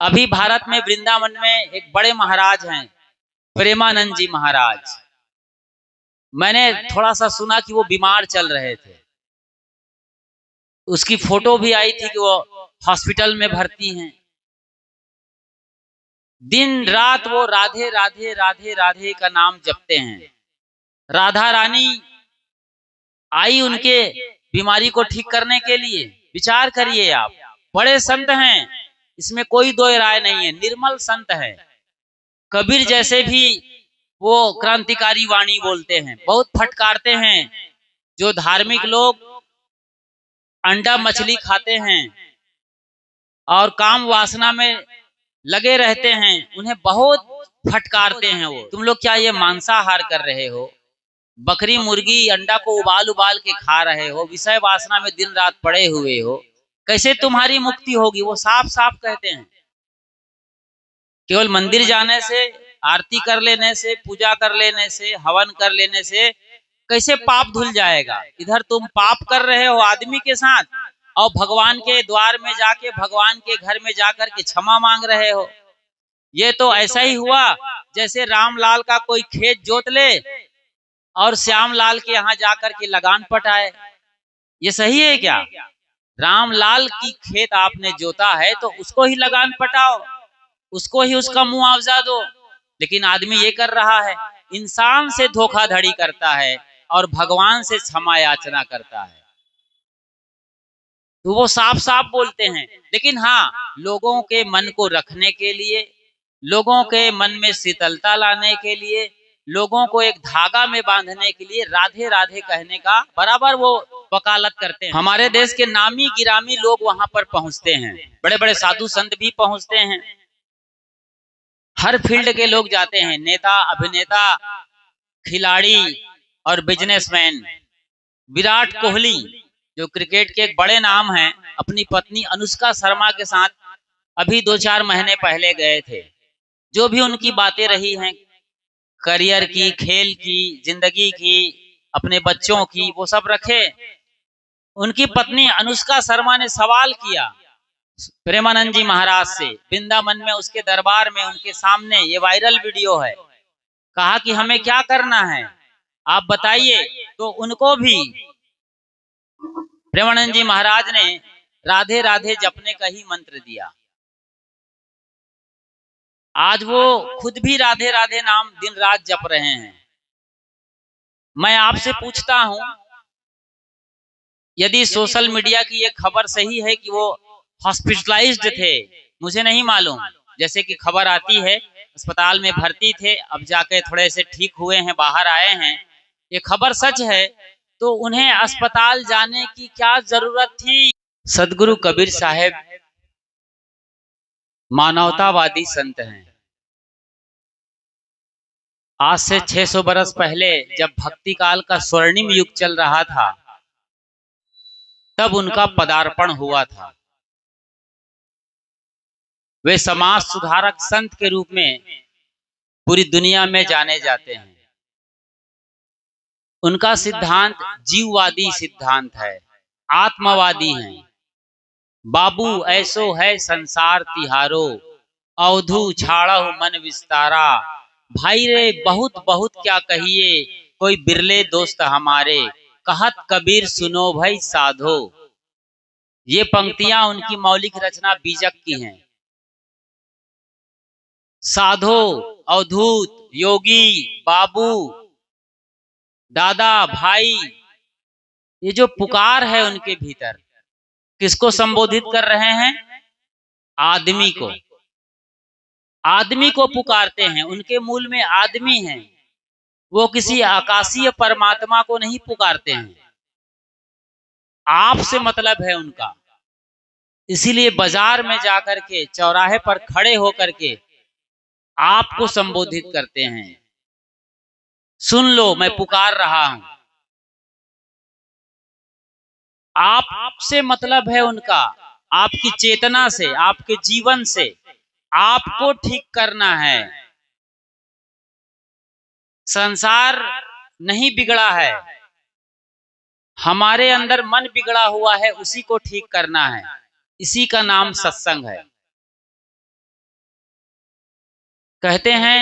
अभी भारत में वृंदावन में एक बड़े महाराज हैं, प्रेमानंद जी महाराज। मैंने थोड़ा सा सुना कि वो बीमार चल रहे थे। उसकी फोटो भी आई थी कि वो हॉस्पिटल में भर्ती हैं। दिन रात वो राधे राधे राधे राधे का नाम जपते हैं। राधा रानी आई उनके बीमारी को ठीक करने के लिए। विचार करिए आप, बड़े संत हैं, इसमें कोई दो राय नहीं है, निर्मल संत है। कबीर जैसे भी वो क्रांतिकारी वाणी बोलते हैं, बहुत फटकारते हैं। जो धार्मिक लोग अंडा मछली खाते हैं और काम वासना में लगे रहते हैं, उन्हें बहुत फटकारते हैं। वो तुम लोग क्या ये मांसाहार कर रहे हो? बकरी मुर्गी अंडा को उबाल उबाल के खा रहे हो, विषय वासना में दिन रात पड़े हुए हो, कैसे तुम्हारी मुक्ति होगी? वो साफ साफ कहते हैं। केवल मंदिर जाने से, आरती कर लेने से, पूजा कर लेने से, हवन कर लेने से कैसे पाप धुल जाएगा? इधर तुम पाप कर रहे हो आदमी के साथ और भगवान के द्वार में जाके, भगवान के घर में जाकर के क्षमा मांग रहे हो। ये तो ऐसा ही हुआ जैसे रामलाल का कोई खेत जोत ले और श्यामलाल के यहाँ जाकर के लगान पटाए। ये सही है क्या? रामलाल की खेत आपने जोता है तो उसको ही लगान पटाओ, उसको ही उसका मुआवजा दो। लेकिन आदमी ये कर रहा है, इंसान से धोखाधड़ी करता है और भगवान से क्षमा याचना करता है। तो वो साफ साफ बोलते हैं। लेकिन हाँ, लोगों के मन को रखने के लिए, लोगों के मन में शीतलता लाने के लिए, लोगों को एक धागा में बांधने के लिए राधे राधे कहने का बराबर वो वकालत करते हैं। हमारे देश के नामी गिरामी लोग वहां पर पहुंचते हैं, बड़े बड़े साधु संत भी पहुंचते हैं, हर फील्ड के लोग जाते हैं, नेता, अभिनेता, खिलाड़ी और बिजनेसमैन। विराट कोहली जो क्रिकेट के एक बड़े नाम हैं, अपनी पत्नी अनुष्का शर्मा के साथ अभी 2-4 महीने पहले गए थे। जो भी उनकी बातें रही हैं, करियर की, खेल की, जिंदगी की, अपने बच्चों की, वो सब रखे। उनकी पत्नी अनुष्का शर्मा ने सवाल किया प्रेमानंद जी महाराज से, वृंदावन में उसके दरबार में, उनके सामने, ये वायरल वीडियो है। कहा कि हमें क्या करना है आप बताइए। तो उनको भी प्रेमानंद जी महाराज ने राधे राधे जपने का ही मंत्र दिया। आज वो खुद भी राधे राधे नाम दिन रात जप रहे हैं। मैं आपसे पूछता हूं, यदि सोशल मीडिया की ये खबर सही है कि वो हॉस्पिटलाइज्ड थे, मुझे नहीं मालूम, जैसे कि खबर आती है अस्पताल में भर्ती थे, अब जाके थोड़े से ठीक हुए हैं, बाहर आए हैं, ये खबर सच है तो उन्हें अस्पताल जाने की क्या जरूरत थी? सदगुरु कबीर साहब मानवतावादी संत हैं। आज से 600 बरस पहले जब भक्ति काल का स्वर्णिम युग चल रहा था, तब उनका पदार्पण हुआ था। वे समाज सुधारक संत के रूप में पूरी दुनिया में जाने जाते हैं। उनका सिद्धांत जीववादी सिद्धांत है, आत्मवादी हैं। बाबू ऐसो है संसार तिहारो, अवधु छाड़हु मन विस्तारा। भाई रे बहुत बहुत क्या कहिए, कोई बिरले दोस्त हमारे, कहत कबीर सुनो भाई साधो। ये पंक्तियां उनकी मौलिक रचना बीजक की हैं। साधो, अवधूत, योगी, बाबू, दादा, भाई, ये जो पुकार है उनके भीतर, किसको संबोधित कर रहे हैं? आदमी को। आदमी को पुकारते हैं, उनके मूल में आदमी है। वो किसी आकाशीय परमात्मा को नहीं पुकारते हैं, आप से मतलब है उनका। इसीलिए बाजार में जाकर के, चौराहे पर खड़े होकर के आपको संबोधित करते हैं, सुन लो मैं पुकार रहा हूं। आप से मतलब है उनका, आपकी चेतना से, आपके जीवन से आपको ठीक करना है। संसार नहीं बिगड़ा है, हमारे अंदर मन बिगड़ा हुआ है, उसी को ठीक करना है। इसी का नाम सत्संग है। कहते हैं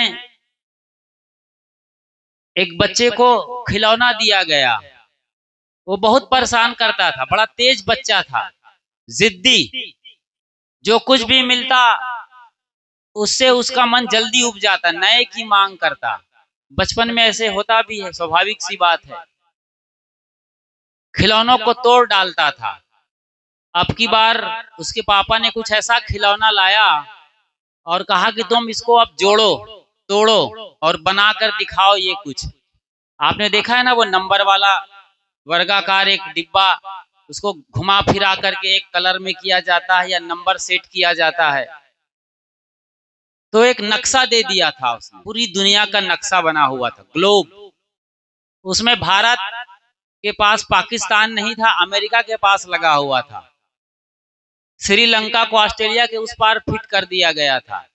एक बच्चे को खिलौना दिया गया, वो बहुत परेशान करता था, बड़ा तेज बच्चा था, जिद्दी, जो कुछ भी मिलता उससे उसका मन जल्दी उब जाता, नए की मांग करता। बचपन में ऐसे होता भी है, स्वाभाविक सी बात है। खिलौनों को तोड़ डालता था। अब की बार उसके पापा ने कुछ ऐसा खिलौना लाया और कहा कि तुम इसको अब जोड़ो, तोड़ो और बनाकर दिखाओ ये कुछ। आपने देखा है ना, वो नंबर वाला वर्गाकार एक डिब्बा, उसको घुमा फिरा करके एक कलर में किया जाता है या नंबर सेट किया जाता है। तो एक नक्शा दे दिया था उसने, पूरी दुनिया का नक्शा बना हुआ था, ग्लोब। उसमें भारत के पास पाकिस्तान नहीं था, अमेरिका के पास लगा हुआ था। श्रीलंका को ऑस्ट्रेलिया के उस पार फिट कर दिया गया था।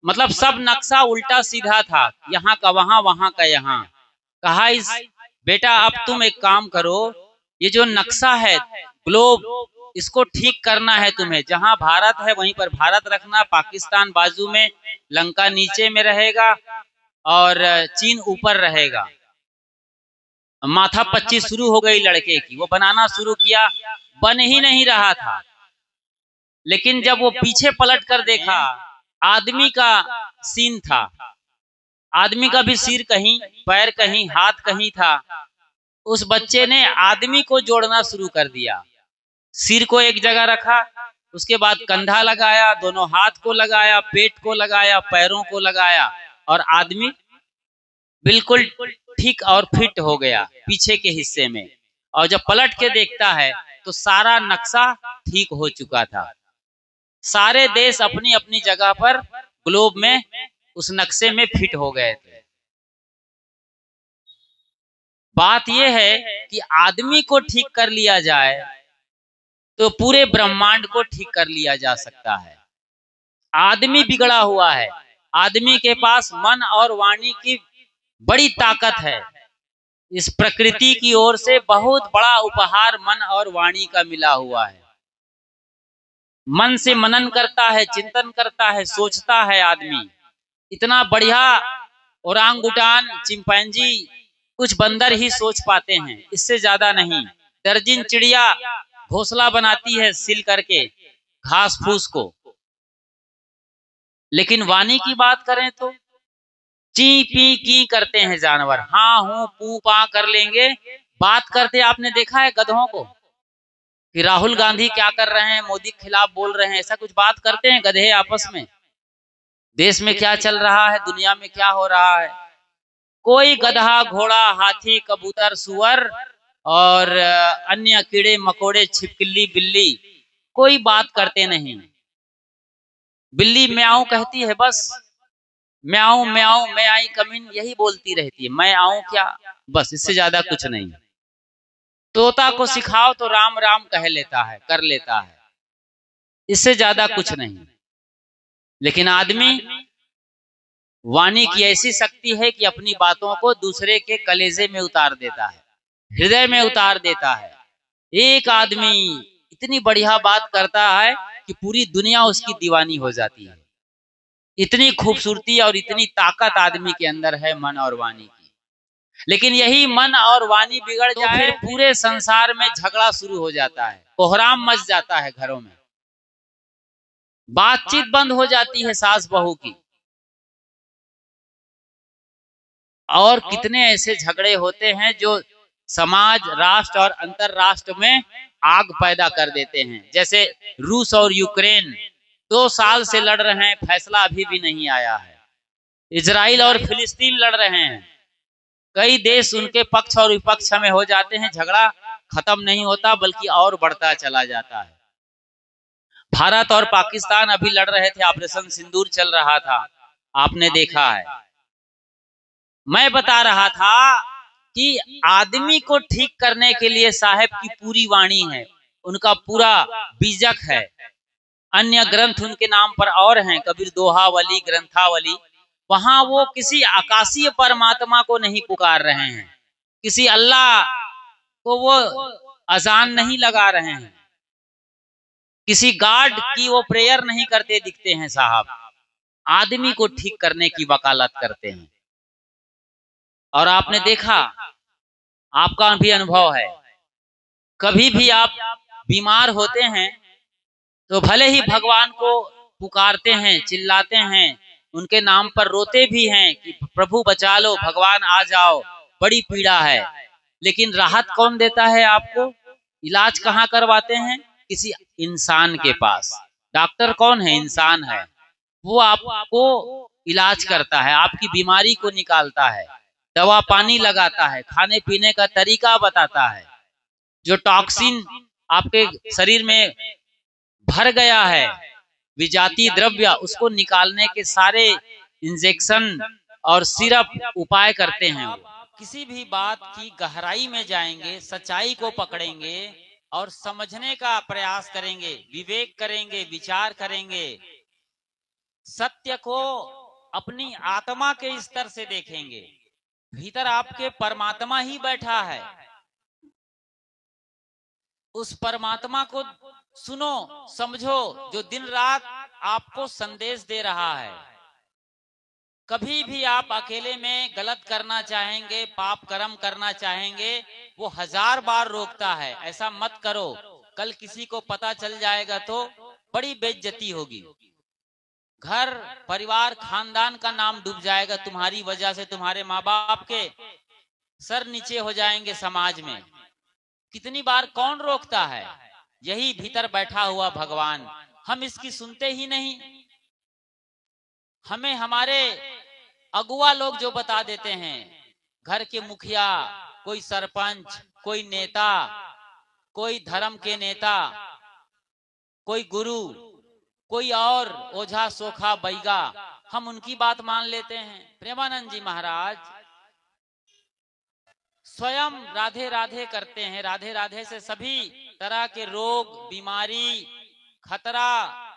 मतलब सब नक्शा उल्टा सीधा था, यहाँ का वहां, वहां का यहाँ। कहा इस बेटा अब तुम एक काम करो, ये जो नक्शा है ग्लोब, इसको ठीक करना है तुम्हें। जहां भारत है वहीं पर भारत रखना, पाकिस्तान बाजू में, लंका नीचे में रहेगा और चीन ऊपर रहेगा। माथा पच्ची शुरू हो गई लड़के की, वो बनाना शुरू किया, बन ही नहीं रहा था। लेकिन जब वो पीछे पलट कर देखा, आदमी का सीन था, आदमी का भी सिर कहीं, पैर कहीं, हाथ कहीं था। उस बच्चे ने आदमी को जोड़ना शुरू कर दिया। सिर को एक जगह रखा, उसके बाद कंधा लगाया, दोनों हाथ को लगाया, पेट को लगाया, पैरों को लगाया, और आदमी बिल्कुल ठीक और फिट हो गया पीछे के हिस्से में। और जब पलट के देखता है तो सारा नक्शा ठीक हो चुका था। सारे देश अपनी अपनी जगह पर ग्लोब में उस नक्शे में फिट हो गए थे। बात यह है कि आदमी को ठीक कर लिया जाए तो पूरे ब्रह्मांड को ठीक कर लिया जा सकता है। आदमी बिगड़ा हुआ है, आदमी के पास मन और वाणी की बड़ी ताकत है। इस प्रकृति की ओर से बहुत बड़ा उपहार मन और वाणी का मिला हुआ है। मन से मनन करता है, चिंतन करता है, सोचता है आदमी। इतना बढ़िया ओरांगुटान, चिंपैंजी, कुछ बंदर ही सोच पाते हैं, इससे ज्यादा नहीं। दर्जन चिड़िया घोंसला बनाती है सिल करके घास फूस को। लेकिन वाणी की बात करें तो ची पी की करते हैं जानवर, हाँ हूं पू पा कर लेंगे। बात करते आपने देखा है गधों को कि राहुल गांधी क्या कर रहे हैं, मोदी के खिलाफ बोल रहे हैं, ऐसा कुछ बात करते हैं गधे आपस में? देश में क्या चल रहा है, दुनिया में क्या हो रहा है, कोई गधा, घोड़ा, हाथी, कबूतर, सुअर और अन्य कीड़े मकोड़े, छिपकली, बिल्ली, कोई बात करते नहीं। बिल्ली म्याऊं कहती है बस, म्याऊं म्याऊं, मैं आई कमिन, यही बोलती रहती है, मैं आऊं क्या, बस, इससे ज्यादा कुछ नहीं। तोता को सिखाओ तो राम राम कह लेता है, कर लेता है, इससे ज्यादा कुछ नहीं। लेकिन आदमी, वाणी की ऐसी शक्ति है कि अपनी बातों को दूसरे के कलेजे में उतार देता है, हृदय में उतार देता है। एक आदमी इतनी बढ़िया बात करता है कि पूरी दुनिया उसकी दीवानी हो जाती है। इतनी खूबसूरती और इतनी ताकत आदमी के अंदर है, मन और वाणी की। लेकिन यही मन और वाणी बिगड़ जाए तो फिर पूरे संसार में झगड़ा शुरू हो जाता है, कोहराम मच जाता है घरों में, बातचीत बंद हो जाती है सास बहू की। और कितने ऐसे झगड़े होते हैं जो समाज, राष्ट्र और अंतरराष्ट्र में आग पैदा कर देते हैं। जैसे रूस और यूक्रेन 2 साल से लड़ रहे हैं, फैसला अभी भी नहीं आया है। इजराइल और फिलिस्तीन लड़ रहे हैं, कई देश उनके पक्ष और विपक्ष में हो जाते हैं, झगड़ा खत्म नहीं होता बल्कि और बढ़ता चला जाता है। भारत और पाकिस्तान अभी लड़ रहे थे, ऑपरेशन सिंदूर चल रहा था, आपने देखा है। मैं बता रहा था कि आदमी को ठीक करने के लिए साहब की पूरी वाणी है, उनका पूरा बीजक है। अन्य ग्रंथ उनके नाम पर और हैं, कबीर दोहावली, ग्रंथावली। वहां वो किसी आकाशीय परमात्मा को नहीं पुकार रहे हैं, किसी अल्लाह को वो अजान नहीं लगा रहे हैं, किसी गॉड की वो प्रेयर नहीं करते दिखते हैं साहब। आदमी को ठीक करने की वकालत करते हैं। और आपने देखा, आपका भी अनुभव है, कभी भी आप बीमार होते हैं तो भले ही भगवान को पुकारते हैं, चिल्लाते हैं, उनके नाम पर रोते भी हैं कि प्रभु बचा लो, भगवान आ जाओ, बड़ी पीड़ा है, लेकिन राहत कौन देता है आपको? इलाज कहाँ करवाते हैं? किसी इंसान के पास। डॉक्टर कौन है? इंसान है। वो आपको इलाज करता है, आपकी बीमारी को निकालता है, दवा पानी लगाता है, खाने पीने का तरीका बताता है। जो टॉक्सिन आपके शरीर में भर गया है, विजातीय द्रव्य, उसको निकालने के सारे इंजेक्शन और सिरप उपाय करते हैं। वो किसी भी बात की गहराई में जाएंगे, सच्चाई को पकड़ेंगे और समझने का प्रयास करेंगे, विवेक करेंगे, विचार करेंगे, सत्य को अपनी आत्मा के स्तर से देखेंगे। भीतर आपके परमात्मा ही बैठा है, उस परमात्मा को सुनो, समझो, जो दिन रात आपको संदेश दे रहा है। कभी भी आप अकेले में गलत करना चाहेंगे, पाप कर्म करना चाहेंगे, वो 1000 बार रोकता है, ऐसा मत करो, कल किसी को पता चल जाएगा तो बड़ी बेइज्जती होगी, घर परिवार खानदान का नाम डूब जाएगा तुम्हारी वजह से, तुम्हारे माँ बाप के सर नीचे हो जाएंगे समाज में। कितनी बार कौन रोकता है? यही भीतर बैठा हुआ भगवान। हम इसकी सुनते ही नहीं। हमें हमारे अगुआ लोग जो बता देते हैं, घर के मुखिया, कोई सरपंच, कोई नेता, कोई धर्म के नेता, कोई गुरु, कोई और ओझा सोखा बैगा, हम उनकी बात मान लेते हैं। प्रेमानंद जी महाराज स्वयं राधे राधे करते हैं। राधे राधे से सभी तरह के रोग, बीमारी, खतरा,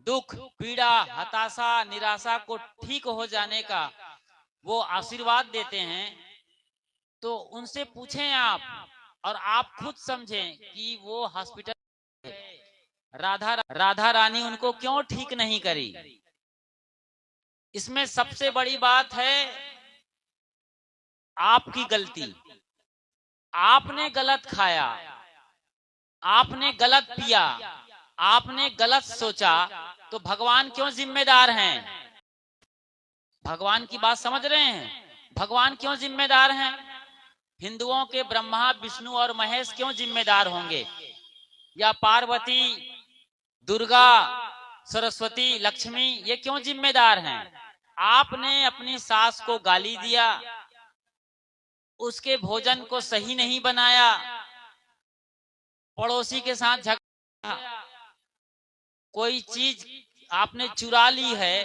दुख, पीड़ा, हताशा, निराशा को ठीक हो जाने का वो आशीर्वाद देते हैं। तो उनसे पूछें आप, और आप खुद समझें कि वो हॉस्पिटल राधा रानी उनको क्यों ठीक नहीं करी। इसमें सबसे बड़ी बात है आपकी गलती। आपने गलत खाया, आपने गलत पिया, आपने गलत सोचा, तो भगवान क्यों जिम्मेदार हैं? भगवान की बात समझ रहे हैं? भगवान क्यों जिम्मेदार हैं? हिंदुओं के ब्रह्मा, विष्णु और महेश क्यों जिम्मेदार होंगे? या पार्वती, दुर्गा, सरस्वती, लक्ष्मी, ये क्यों जिम्मेदार हैं? आपने अपनी सास को गाली दिया, उसके भोजन को सही नहीं बनाया, पड़ोसी के साथ झगड़ा, कोई चीज आपने चुरा ली है,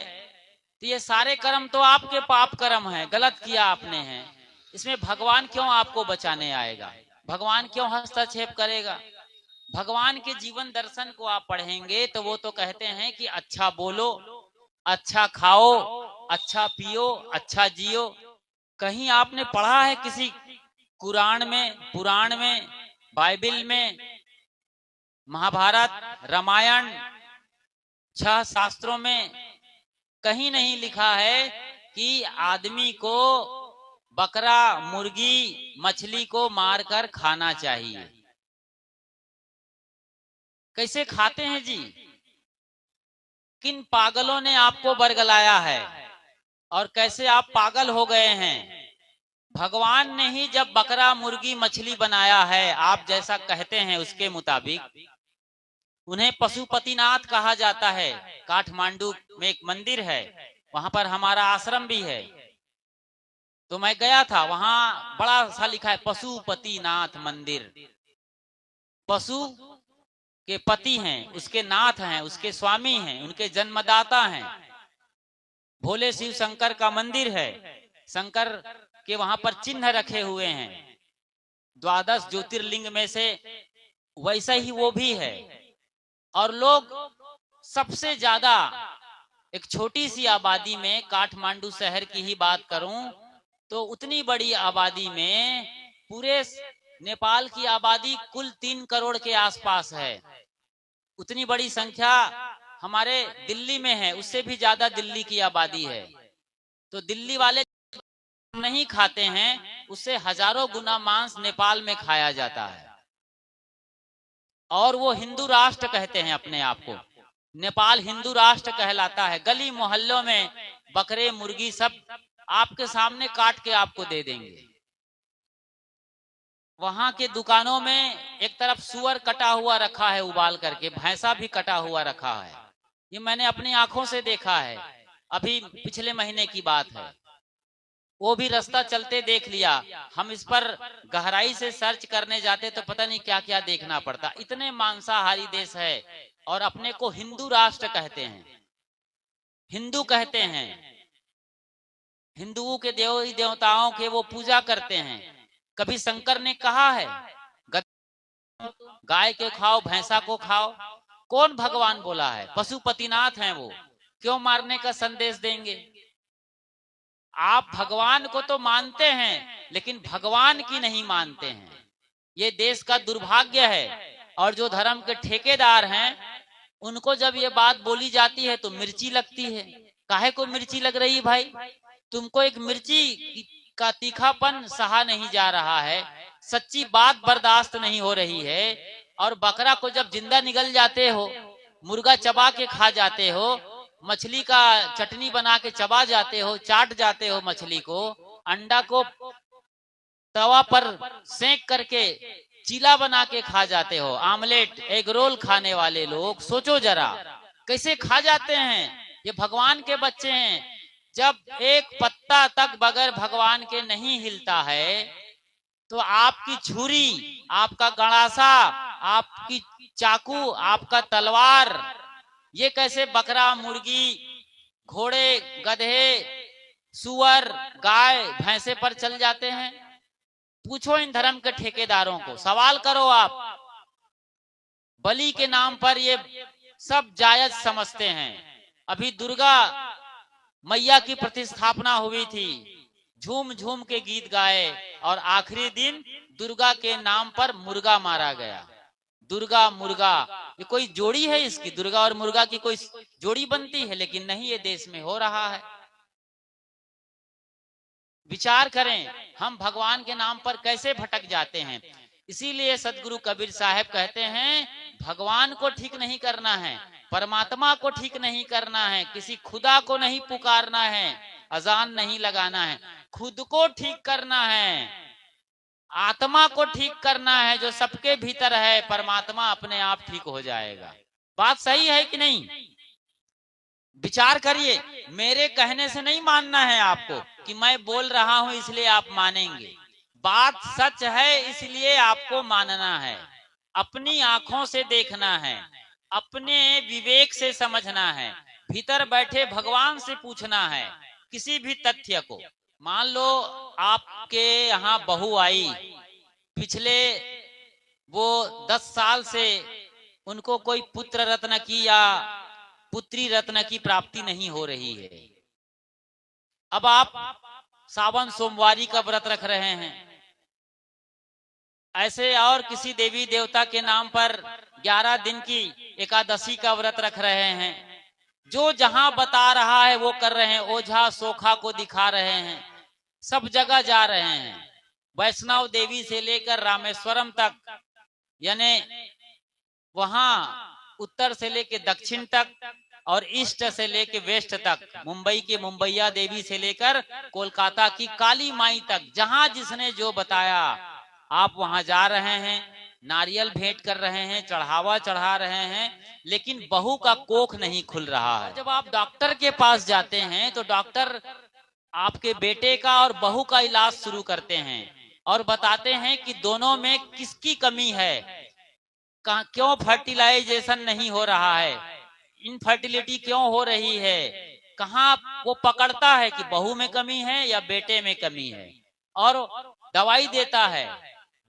तो ये सारे कर्म तो आपके पाप कर्म है, गलत किया आपने है। इसमें भगवान क्यों आपको बचाने आएगा? भगवान क्यों हस्तक्षेप करेगा? भगवान के जीवन दर्शन को आप पढ़ेंगे तो वो तो कहते हैं कि अच्छा बोलो, अच्छा खाओ, अच्छा पियो, अच्छा जियो। कहीं आपने पढ़ा है किसी कुरान में, पुराण में, बाइबिल में, महाभारत, रामायण, 6 शास्त्रों में कहीं नहीं लिखा है कि आदमी को बकरा, मुर्गी, मछली को मारकर खाना चाहिए। कैसे खाते हैं जी? किन पागलों ने आपको बरगलाया है और कैसे आप पागल हो गए हैं? भगवान ने ही जब बकरा, मुर्गी, मछली बनाया है, आप जैसा कहते हैं उसके मुताबिक, उन्हें पशुपतिनाथ कहा जाता है। काठमांडू में एक मंदिर है, वहां पर हमारा आश्रम भी है। तो मैं गया था, वहां बड़ा सा लिखा है पशुपतिनाथ मंदिर। पशु के पति हैं, उसके नाथ हैं, उसके स्वामी हैं, उनके जन्मदाता हैं। भोले शिव शंकर का मंदिर है। शंकर के वहां पर चिन्ह रखे हुए हैं, 12 ज्योतिर्लिंग में से वैसा ही वो भी है। और लोग सबसे ज्यादा, एक छोटी सी आबादी में, काठमांडू शहर की ही बात करूं तो उतनी बड़ी आबादी में, पूरे नेपाल की आबादी कुल 3 करोड़ के आसपास है। उतनी बड़ी संख्या हमारे दिल्ली में है, उससे भी ज्यादा दिल्ली की आबादी है। तो दिल्ली वाले नहीं खाते हैं, उससे हजारों गुना मांस नेपाल में खाया जाता है। और वो हिंदू राष्ट्र कहते हैं अपने आप को। नेपाल हिंदू राष्ट्र कहलाता है। गली मोहल्लों में बकरे मुर्गी सब आपके सामने काट के आपको दे देंगे। वहां के दुकानों में एक तरफ सुअर कटा हुआ रखा है उबाल करके, भैंसा भी कटा हुआ रखा है। ये मैंने अपनी आंखों से देखा है, अभी पिछले महीने की बात है। वो भी रास्ता चलते देख लिया। हम इस पर गहराई से सर्च करने जाते तो पता नहीं क्या क्या देखना पड़ता। इतने मांसाहारी देश है और अपने को हिंदू राष्ट्र कहते हैं, हिंदू कहते हैं। हिंदुओं के देवी देवताओं के वो पूजा करते हैं। कभी शंकर ने कहा है गाय के खाओ भैंसा को खाओ? कौन भगवान बोला है? पशुपतिनाथ हैं वो, क्यों मारने का संदेश देंगे? आप भगवान को तो मानते हैं लेकिन भगवान की नहीं मानते हैं। ये देश का दुर्भाग्य है। और जो धर्म के ठेकेदार हैं उनको जब ये बात बोली जाती है तो मिर्ची लगती है। काहे को मिर्ची लग रही भाई? तुमको एक मिर्ची का तीखापन सहा नहीं जा रहा है, सच्ची बात बर्दाश्त नहीं हो रही है। और बकरा को जब जिंदा निगल जाते हो, मुर्गा चबा के खा जाते हो, मछली का चटनी बना के चबा जाते हो, चाट जाते हो मछली को, अंडा को तवा पर सेंक करके चीला बना के खा जाते हो, आमलेट एग रोल खाने वाले लोग सोचो जरा कैसे खा जाते हैं। ये भगवान के बच्चे हैं। जब एक पत्ता तक बगैर भगवान के नहीं हिलता है तो आपकी छुरी, आपका गड़ासा, आपकी चाकू, आपका तलवार, ये कैसे बकरा मुर्गी घोड़े गधे सुअर गाय भैंसे पर चल जाते हैं? पूछो इन धर्म के ठेकेदारों को, सवाल करो आप। बलि के नाम पर ये सब जायज समझते हैं। अभी दुर्गा मैया की प्रतिस्थापना हुई थी, झूम झूम के गीत गाए और आखिरी दिन दुर्गा के नाम पर मुर्गा मारा गया। दुर्गा मुर्गा, ये कोई जोड़ी है इसकी? दुर्गा और मुर्गा की कोई जोड़ी बनती है? लेकिन नहीं, ये देश में हो रहा है। विचार करें हम भगवान के नाम पर कैसे भटक जाते हैं। इसीलिए सदगुरु कबीर साहब कहते हैं भगवान को ठीक नहीं करना है, परमात्मा को ठीक नहीं करना है, किसी खुदा को नहीं पुकारना है, अजान नहीं लगाना है, खुद को ठीक करना है, आत्मा को ठीक करना है। जो सबके भीतर है परमात्मा अपने आप ठीक हो जाएगा। बात सही है कि नहीं? विचार करिए। मेरे कहने से नहीं मानना है आपको कि मैं बोल रहा हूं इसलिए आप मानेंगे। बात सच है इसलिए आपको मानना है। अपनी आंखों से देखना है, अपने विवेक से समझना है, भीतर बैठे भगवान से पूछना है किसी भी तथ्य को। मान लो आपके यहाँ बहू आई, पिछले वो 10 साल से उनको कोई पुत्र रत्न की या पुत्री रत्न की प्राप्ति नहीं हो रही है। अब आप सावन सोमवारी का व्रत रख रहे हैं, ऐसे और किसी देवी देवता के नाम पर 11 दिन की एकादशी का व्रत रख रहे हैं। जो जहां बता रहा है वो कर रहे हैं, ओझा सोखा को दिखा रहे हैं, सब जगह जा रहे हैं। वैष्णव देवी से लेकर रामेश्वरम तक, यानी वहां उत्तर से लेकर दक्षिण तक और ईस्ट से लेकर वेस्ट तक, मुंबई के मुंबईया देवी से लेकर कोलकाता की काली माई तक, जहां जिसने जो बताया आप वहां जा रहे हैं, नारियल भेंट कर रहे हैं, चढ़ावा चढ़ा रहे हैं, लेकिन बहू का कोख नहीं खुल रहा है। जब आप डॉक्टर के पास जाते हैं तो डॉक्टर आपके बेटे का और बहू का इलाज शुरू करते हैं और बताते हैं कि दोनों में किसकी कमी है, क्यों फर्टिलाइजेशन नहीं हो रहा है, इनफर्टिलिटी क्यों हो रही है, कहाँ वो पकड़ता है कि बहू में कमी है या बेटे में कमी है, और दवाई देता है,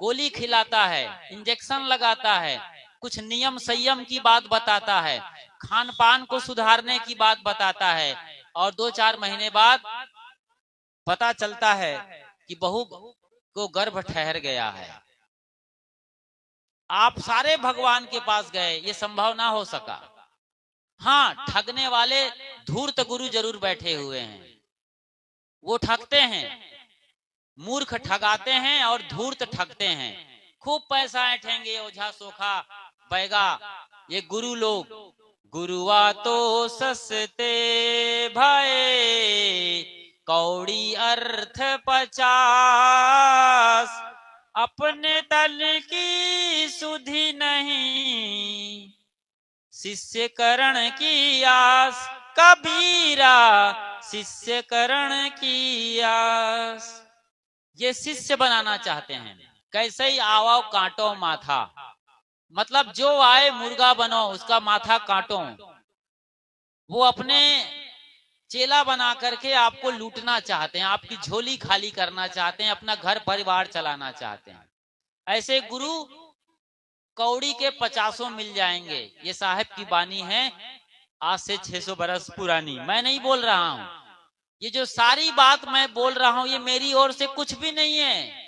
गोली खिलाता है, इंजेक्शन लगाता है, कुछ नियम संयम की बात बताता है, खान पान को सुधारने की बात बताता है, और 2-4 महीने बाद पता चलता है कि बहू को गर्भ ठहर गया है। आप सारे भगवान के पास गए, ये संभव ना हो सका। हाँ, ठगने वाले धूर्त गुरु जरूर बैठे हुए हैं, वो ठगते हैं, मूर्ख ठगाते हैं और धूर्त ठगते हैं। खूब पैसा ऐंठेंगे ओझा सोखा बैगा ये गुरु लोग। गुरुआ तो सस्ते भये कौड़ी अर्थ 50, अपने दल की सुधि नहीं शिष्य करण की आस। कबीरा शिष्य करण की आस। ये शिष्य बनाना चाहते हैं। कैसे ही आओ काटो माथा, मतलब जो आए मुर्गा बनो उसका माथा काटो। वो अपने चेला बना करके आपको लूटना चाहते हैं, आपकी झोली खाली करना चाहते हैं, अपना घर परिवार चलाना चाहते हैं। ऐसे गुरु कौड़ी के 50 मिल जाएंगे। ये साहब की बानी है, आज से 600 बरस पुरानी। मैं नहीं बोल रहा हूं, ये जो सारी बात मैं बोल रहा हूं ये मेरी ओर से कुछ भी नहीं है,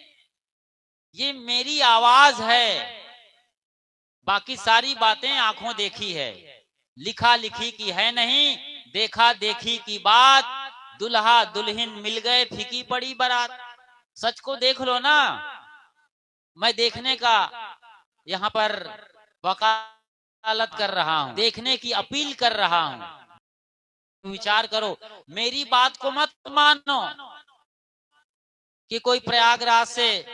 ये मेरी आवाज है। बाकी सारी बातें आंखों देखी है, लिखा लिखी की है नहीं। देखा देखी की बात, दुल्हा दुल्हन मिल गए फीकी पड़ी बारात। सच को देख लो ना, मैं देखने का यहाँ पर वकालत कर रहा हूँ, देखने की अपील कर रहा हूँ। विचार करो, मेरी बात को मत मानो कि कोई प्रयागराज से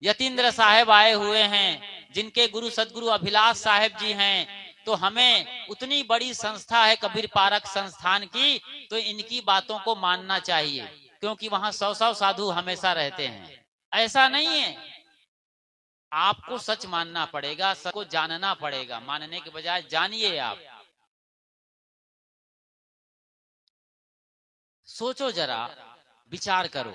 यतीन्द्र साहब आए हुए हैं जिनके गुरु सदगुरु अभिलाष साहब जी हैं, तो हमें उतनी बड़ी संस्था है कबीर पारक संस्थान की, तो इनकी बातों को मानना चाहिए क्योंकि वहां 100 साधु हमेशा रहते हैं। ऐसा नहीं है, आपको सच मानना पड़ेगा, सबको जानना पड़ेगा। मानने के बजाय जानिए। आप सोचो जरा, विचार करो,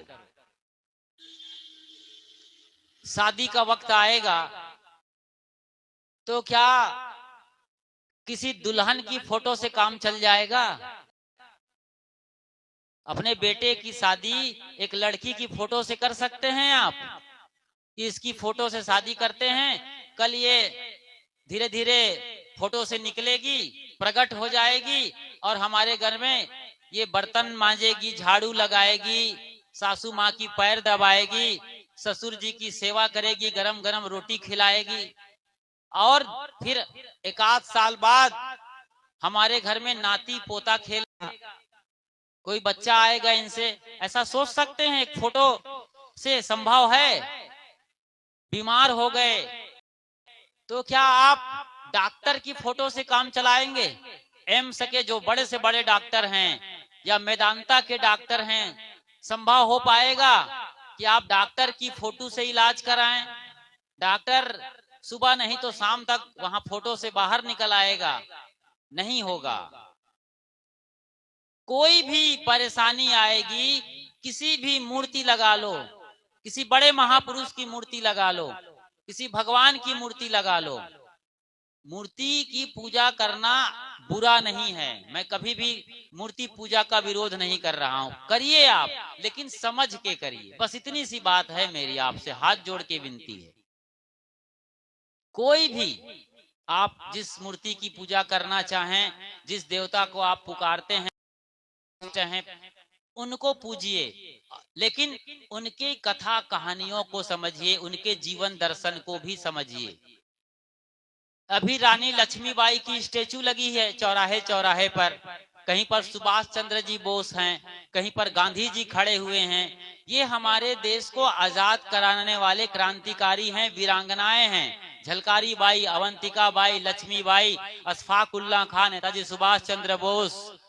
शादी का वक्त आएगा तो क्या किसी दुल्हन की फोटो से काम चल जाएगा? अपने बेटे की शादी एक लड़की की फोटो से कर सकते हैं आप? इसकी फोटो से शादी करते हैं, कल ये धीरे धीरे फोटो से निकलेगी, प्रकट हो जाएगी और हमारे घर में ये बर्तन मांजेगी, झाड़ू लगाएगी, सासू माँ की पैर दबाएगी, ससुर जी की सेवा करेगी, गरम गरम रोटी खिलाएगी, और फिर 1 आध साल बाद हमारे घर में नाती पोता खेलेगा, कोई बच्चा आएगा इनसे। ऐसा सोच सकते हैं? एक फोटो से संभव है? बीमार हो गए तो क्या आप डॉक्टर की फोटो से काम चलाएंगे? एम्स के जो बड़े से बड़े डॉक्टर हैं या मेदांता के डॉक्टर हैं, संभव हो पाएगा कि आप डॉक्टर की फोटो से इलाज कराएं? डॉक्टर सुबह नहीं तो शाम तक वहां फोटो से बाहर निकल आएगा? नहीं होगा। कोई भी परेशानी आएगी, किसी भी मूर्ति लगा लो, किसी बड़े महापुरुष की मूर्ति लगा लो, किसी भगवान की मूर्ति लगा लो, मूर्ति की पूजा करना बुरा नहीं है। मैं कभी भी मूर्ति पूजा का विरोध नहीं कर रहा हूं, करिए आप, लेकिन समझ के करिए। बस इतनी सी बात है मेरी आपसे हाथ जोड़ के विनती है। कोई भी आप जिस मूर्ति की पूजा करना चाहें, जिस देवता को आप पुकारते हैं चाहें, उनको पूजिए, लेकिन उनकी कथा कहानियों को समझिए, उनके जीवन दर्शन को भी समझिए। अभी रानी लक्ष्मीबाई की स्टेचू लगी है चौराहे चौराहे पर, कहीं पर सुभाष चंद्र जी बोस हैं, कहीं पर गांधी जी खड़े हुए हैं। ये हमारे देश को आजाद कराने वाले क्रांतिकारी हैं, वीरांगनाएं हैं। झलकारी बाई, अवंतिका बाई, लक्ष्मीबाई, अशफाक उल्ला खान, नेताजी सुभाष चंद्र बोस,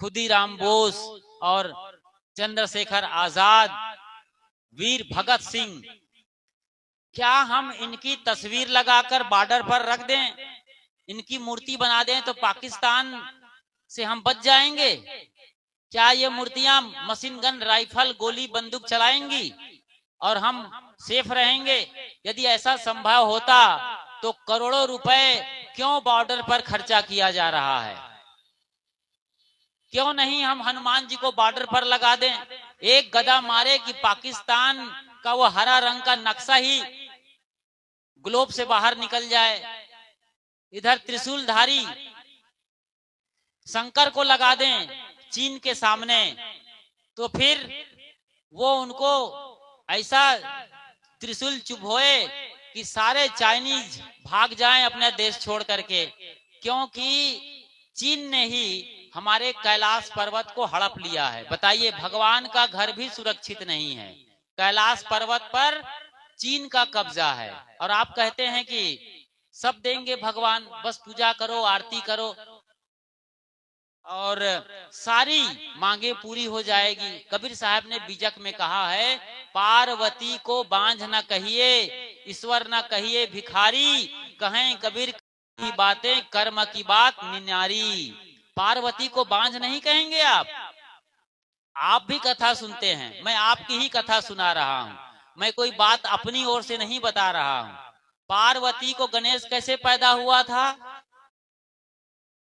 खुदीराम बोस और चंद्रशेखर आजाद, वीर भगत सिंह। क्या हम इनकी तस्वीर लगाकर बॉर्डर पर रख दें, इनकी मूर्ति बना दें तो पाकिस्तान से हम बच जाएंगे? क्या ये मूर्तियां मशीन गन, राइफल, गोली, बंदूक चलाएंगी और हम सेफ रहेंगे? यदि ऐसा संभव होता तो करोड़ों रुपए क्यों बॉर्डर पर खर्चा किया जा रहा है? क्यों नहीं हम हनुमान जी को बॉर्डर पर लगा दें, एक गदा मारे कि पाकिस्तान का वो हरा रंग का नक्शा ही ग्लोब से बाहर निकल जाए। इधर त्रिशूलधारी शंकर को लगा दें चीन के सामने, तो फिर वो उनको ऐसा त्रिशूल चुभोए कि सारे चाइनीज भाग जाएं अपने देश छोड़ करके, क्योंकि चीन ने ही हमारे कैलाश पर्वत को हड़प लिया है। बताइए, भगवान का घर भी सुरक्षित नहीं है, कैलाश पर्वत पर चीन का कब्जा है। और आप कहते हैं कि सब देंगे भगवान, बस पूजा करो, आरती करो और सारी मांगे पूरी हो जाएगी। कबीर साहब ने बीजक में कहा है, पार्वती को बांझ न कहिए, ईश्वर न कहिए भिखारी, कहें कबीर की बातें कर्म की बात निन्यारी। पार्वती को बांझ नहीं कहेंगे आप भी कथा सुनते हैं, मैं आपकी ही कथा सुना रहा हूं, मैं कोई बात अपनी ओर से नहीं बता रहा हूं। पार्वती को गणेश कैसे पैदा हुआ था?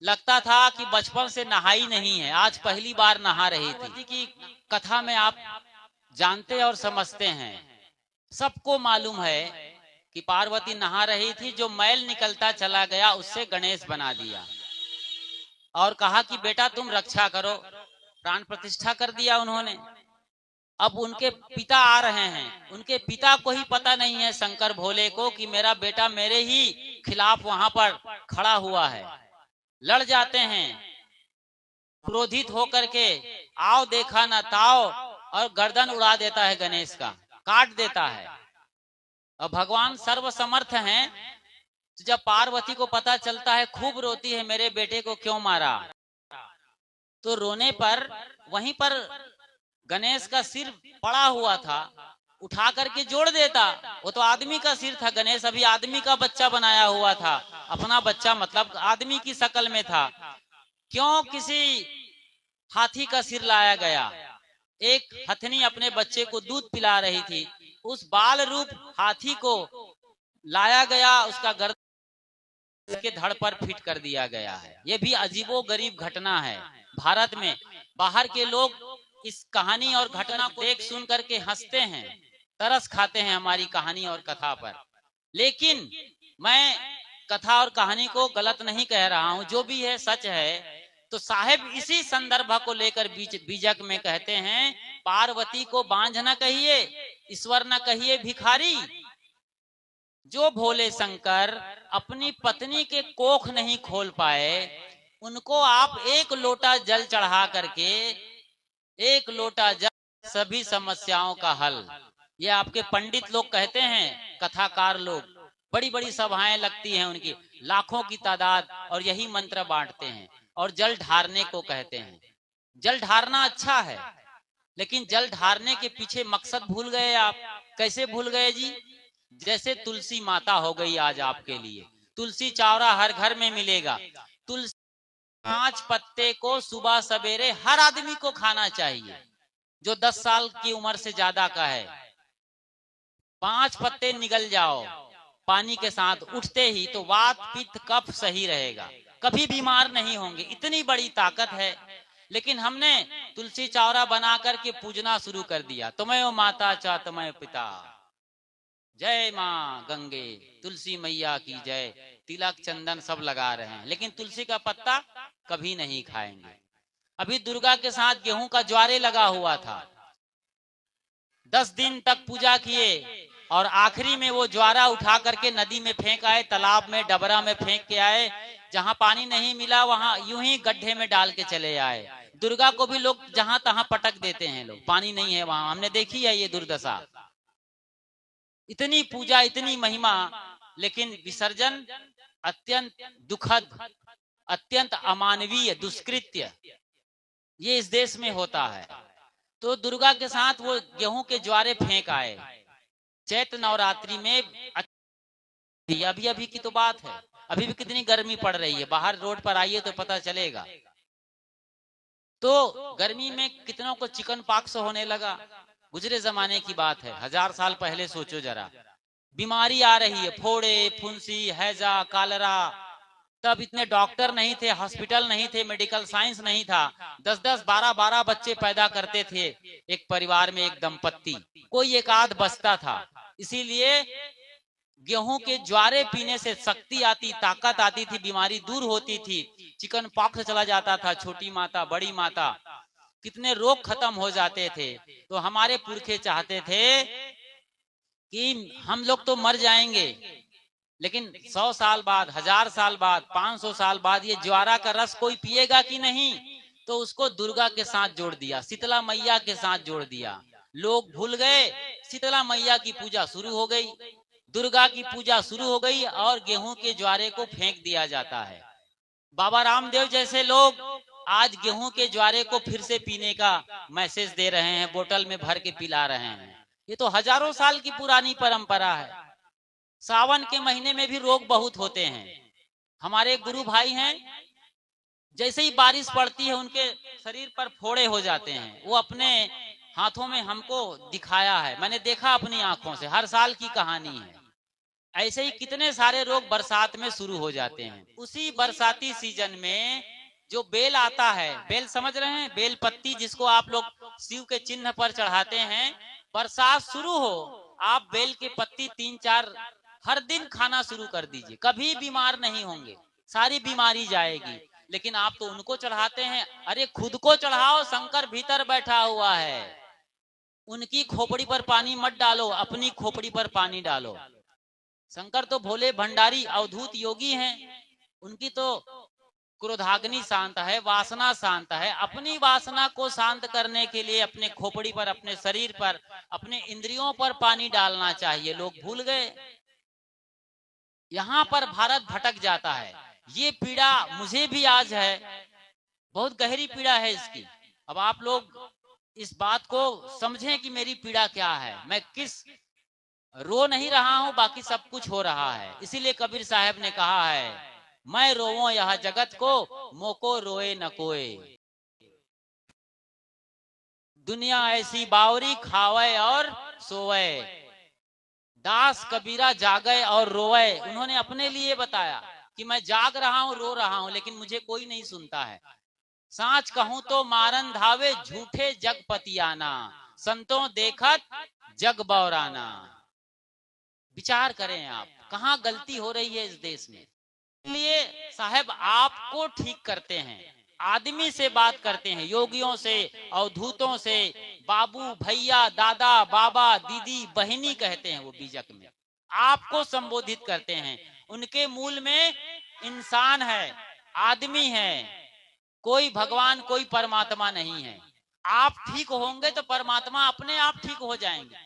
लगता था कि बचपन से नहाई नहीं है, आज पहली बार नहा रही थी। की कथा में आप जानते और समझते हैं, सबको मालूम है कि पार्वती नहा रही थी, जो मैल निकलता चला गया उससे गणेश बना दिया और कहा कि बेटा तुम रक्षा करो, प्राण प्रतिष्ठा कर दिया उन्होंने। अब उनके पिता आ रहे हैं, उनके पिता को ही पता नहीं है शंकर भोले को कि मेरा बेटा मेरे ही खिलाफ वहां पर खड़ा हुआ है। लड़ जाते हैं क्रोधित होकर के, आओ देखा ना ताओ, और गर्दन उड़ा देता है गणेश का, काट देता है। और भगवान सर्वसमर्थ हैं, तो जब पार्वती को पता चलता है खूब रोती है, मेरे बेटे को क्यों मारा। तो रोने पर वहीं पर गणेश का सिर पड़ा हुआ था, उठा करके जोड़ देता। वो तो आदमी का सिर था, गणेश अभी आदमी का बच्चा बनाया हुआ था, अपना बच्चा मतलब आदमी की शक्ल में था। क्यों किसी हाथी का सिर लाया गया? एक हथनी अपने बच्चे को दूध पिला रही थी, उस बाल रूप हाथी को लाया गया, उसका गर्दन के धड़ पर फिट कर दिया गया है। ये भी अजीबो गरीब घटना है भारत में। बाहर के लोग इस कहानी और घटना को देख सुन करके हंसते हैं, तरस खाते हैं हमारी कहानी और कथा पर। लेकिन मैं कथा और कहानी को गलत नहीं कह रहा हूं, जो भी है सच है। तो साहेब इसी संदर्भ को लेकर बीजक में कहते हैं, पार्वती को बांझ न कहिए, ईश्वर न कहिए भिखारी, जो भोले शंकर अपनी पत्नी के कोख नहीं खोल पाए, उनको आप एक लोटा जल चढ़ा करके, एक लोटा जल सभी समस्याओं का हल। ये आपके पंडित लोग कहते हैं, कथाकार लोग, बड़ी बड़ी सभाएं लगती हैं उनकी, लाखों की तादाद, और यही मंत्र बांटते हैं और जल ढारने को कहते हैं। जल ढारना अच्छा है, लेकिन जल ढारने के पीछे मकसद भूल गए आप। कैसे भूल गए जी? जैसे तुलसी माता हो गई आज आपके लिए, तुलसी चावरा हर घर में मिलेगा। तुलसी 5 पत्ते को सुबह सवेरे हर आदमी को खाना चाहिए, जो 10 साल की उम्र से ज्यादा का है। 5 पत्ते निगल जाओ पानी के साथ उठते ही, तो वात पित्त कफ सही रहेगा, कभी बीमार नहीं होंगे। इतनी बड़ी ताकत है, लेकिन हमने तुलसी चावरा बना करके पूजना शुरू कर दिया। तुम्हें माता चा तुम्हें पिता, जय माँ गंगे, तुलसी मैया की जय, तिलक चंदन सब लगा रहे हैं, लेकिन तुलसी का पत्ता कभी नहीं खाएंगे। अभी दुर्गा के साथ गेहूं का ज्वारे लगा हुआ था, 10 दिन तक पूजा किए, और आखिरी में वो ज्वारा उठा करके नदी में फेंक आए, तालाब में डबरा में फेंक के आए। जहां पानी नहीं मिला वहां यूं ही गड्ढे में डाल के चले आए। दुर्गा को भी लोग जहां तहां पटक देते हैं, लोग पानी नहीं है वहां, हमने देखी है ये दुर्दशा। इतनी पूजा, इतनी महिमा, लेकिन विसर्जन अत्यंत दुखद, अत्यंत अमानवीय दुष्कृत्य ये इस देश में होता है। तो दुर्गा के साथ वो गेहूं के ज्वारे फेंक आए चैत्र नवरात्रि में। अभी अभी की तो बात है, अभी भी कितनी गर्मी पड़ रही है, बाहर रोड पर आइए तो पता चलेगा। तो गर्मी में कितनों को चिकन पॉक्स होने लगा, गुजरे जमाने की बात है, 1000 साल पहले सोचो जरा। बीमारी आ रही है, फोड़े, फुंसी, हैजा, कालरा। तब इतने डॉक्टर नहीं थे, हॉस्पिटल नहीं थे, मेडिकल साइंस नहीं था। 10-10, 12-12 बच्चे पैदा करते थे एक परिवार में, एक दंपत्ति, कोई एक आध बचता था। इसीलिए गेहूं के ज्वारे पीने से शक्ति आती, ताकत आती थी, बीमारी दूर होती थी, चिकन पॉक्स चला जाता था, छोटी माता बड़ी माता, कितने रोग खत्म हो जाते थे। तो हमारे पुरखे चाहते थे कि हम लोग तो मर जाएंगे, लेकिन 100 साल बाद, 1000 साल बाद, 500 साल बाद ये ज्वारा का रस कोई पिएगा कि नहीं। तो उसको दुर्गा के साथ जोड़ दिया, शीतला मैया के साथ जोड़ दिया। लोग भूल गए, शीतला मैया की पूजा शुरू हो गई, दुर्गा की पूजा शुरू हो गई और गेहूं के ज्वारे को फेंक दिया जाता है। बाबा रामदेव जैसे लोग आज गेहूं के ज्वारे को फिर से पीने का मैसेज दे रहे हैं, बोतल में भर के पिला रहे हैं। ये तो हजारों साल की पुरानी परंपरा है। सावन के महीने में भी रोग बहुत होते हैं। हमारे गुरु भाई हैं, जैसे ही बारिश पड़ती है उनके शरीर पर फोड़े हो जाते हैं। वो अपने हाथों में हमको दिखाया है, मैंने देखा अपनी आंखों से, हर साल की कहानी है। ऐसे ही कितने सारे रोग बरसात में शुरू हो जाते हैं। उसी बरसाती सीजन में जो बेल आता है, बेल समझ रहे हैं, बेल पत्ती जिसको आप लोग शिव के चिन्ह पर चढ़ाते हैं, बरसात शुरू हो, आप बेल के पत्ती 3-4 हर दिन खाना शुरू कर दीजिए, कभी बीमार नहीं होंगे, सारी बीमारी जाएगी। लेकिन आप तो उनको चढ़ाते हैं। अरे खुद को चढ़ाओ, शंकर भीतर बैठा हुआ है। उनकी खोपड़ी पर पानी मत डालो, अपनी खोपड़ी पर पानी डालो। शंकर तो भोले भंडारी अवधूत योगी हैं, उनकी तो क्रोधाग्नि शांत है, वासना शांत है। अपनी वासना को शांत करने के लिए अपने खोपड़ी पर, अपने शरीर पर, अपने इंद्रियों पर पानी डालना चाहिए। लोग भूल गए। यहाँ पर भारत भटक जाता है। ये पीड़ा मुझे भी आज है, बहुत गहरी पीड़ा है इसकी। अब आप लोग इस बात को समझें कि मेरी पीड़ा क्या है। मैं किस रो नहीं रहा हूं, बाकी सब कुछ हो रहा है। इसीलिए कबीर साहब ने कहा है, मैं रोवो यह जगत को, मोको रोए न कोई। दुनिया ऐसी बावरी, खावे और सोवे, दास कबीरा जागे और रोए। उन्होंने अपने लिए बताया कि मैं जाग रहा हूं, रो रहा हूं, लेकिन मुझे कोई नहीं सुनता है। सांच कहूं तो मारन धावे, झूठे जग पतियाना, संतों देखत जग बौराना। विचार करें आप, कहां गलती हो रही है इस देश में। इसलिए साहब आपको ठीक करते हैं, आदमी से बात करते हैं, योगियों से, अवधूतों से, बाबू, भैया, दादा, बाबा, दीदी, बहिनी कहते हैं वो बीजक में। आपको संबोधित करते हैं। उनके मूल में इंसान है, आदमी है, कोई भगवान, कोई परमात्मा नहीं है। आप ठीक होंगे तो परमात्मा अपने आप ठीक हो जाएंगे।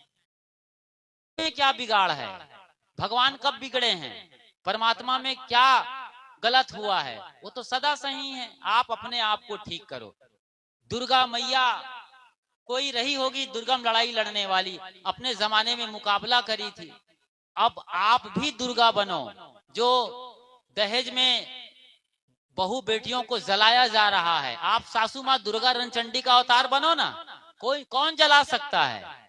क्या बिगाड़ है? भगवान कब बिगड़े हैं? परमात्मा में क्या गलत हुआ है? वो तो सदा सही है। आप अपने आप को ठीक करो। दुर्गा मैया कोई रही होगी दुर्गम लड़ाई लड़ने वाली, अपने जमाने में मुकाबला करी थी। अब आप भी दुर्गा बनो। जो दहेज में बहु बेटियों को जलाया जा रहा है, आप सासू माँ दुर्गा रणचंडी का अवतार बनो ना। कोई कौन जला सकता है?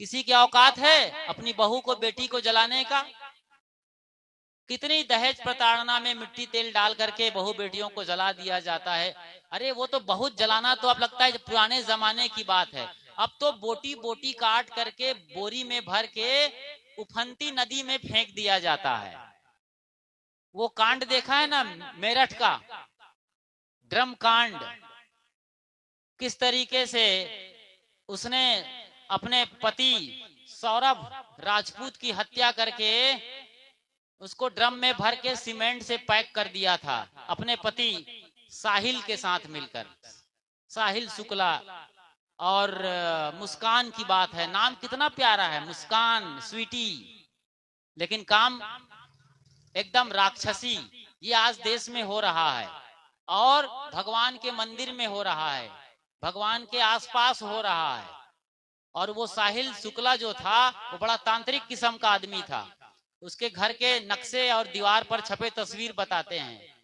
किसी की औकात है अपनी बहू को, बेटी को जलाने का? कितनी दहेज प्रताड़ना में मिट्टी तेल डाल करके बहु बेटियों को जला दिया जाता है। अरे वो तो बहुत जलाना तो अब लगता है पुराने जमाने की बात है। अब तो बोटी बोटी काट करके बोरी में भर के उफनती नदी में फेंक दिया जाता है। वो कांड देखा है ना मेरठ का ड्रम कांड, किस तरीके से उसने अपने पति सौरभ राजपूत की हत्या करके उसको ड्रम में भर के सीमेंट से पैक कर दिया था, अपने पति साहिल के साथ मिलकर। साहिल शुक्ला और मुस्कान की बात है, नाम कितना प्यारा है, मुस्कान, स्वीटी। लेकिन काम एकदम राक्षसी। ये आज देश में हो रहा है और भगवान के मंदिर में हो रहा है, भगवान के आसपास हो रहा है। और वो साहिल शुक्ला जो था वो बड़ा तांत्रिक किस्म का आदमी था। उसके घर के नक्शे और दीवार पर छपे तस्वीर बताते हैं,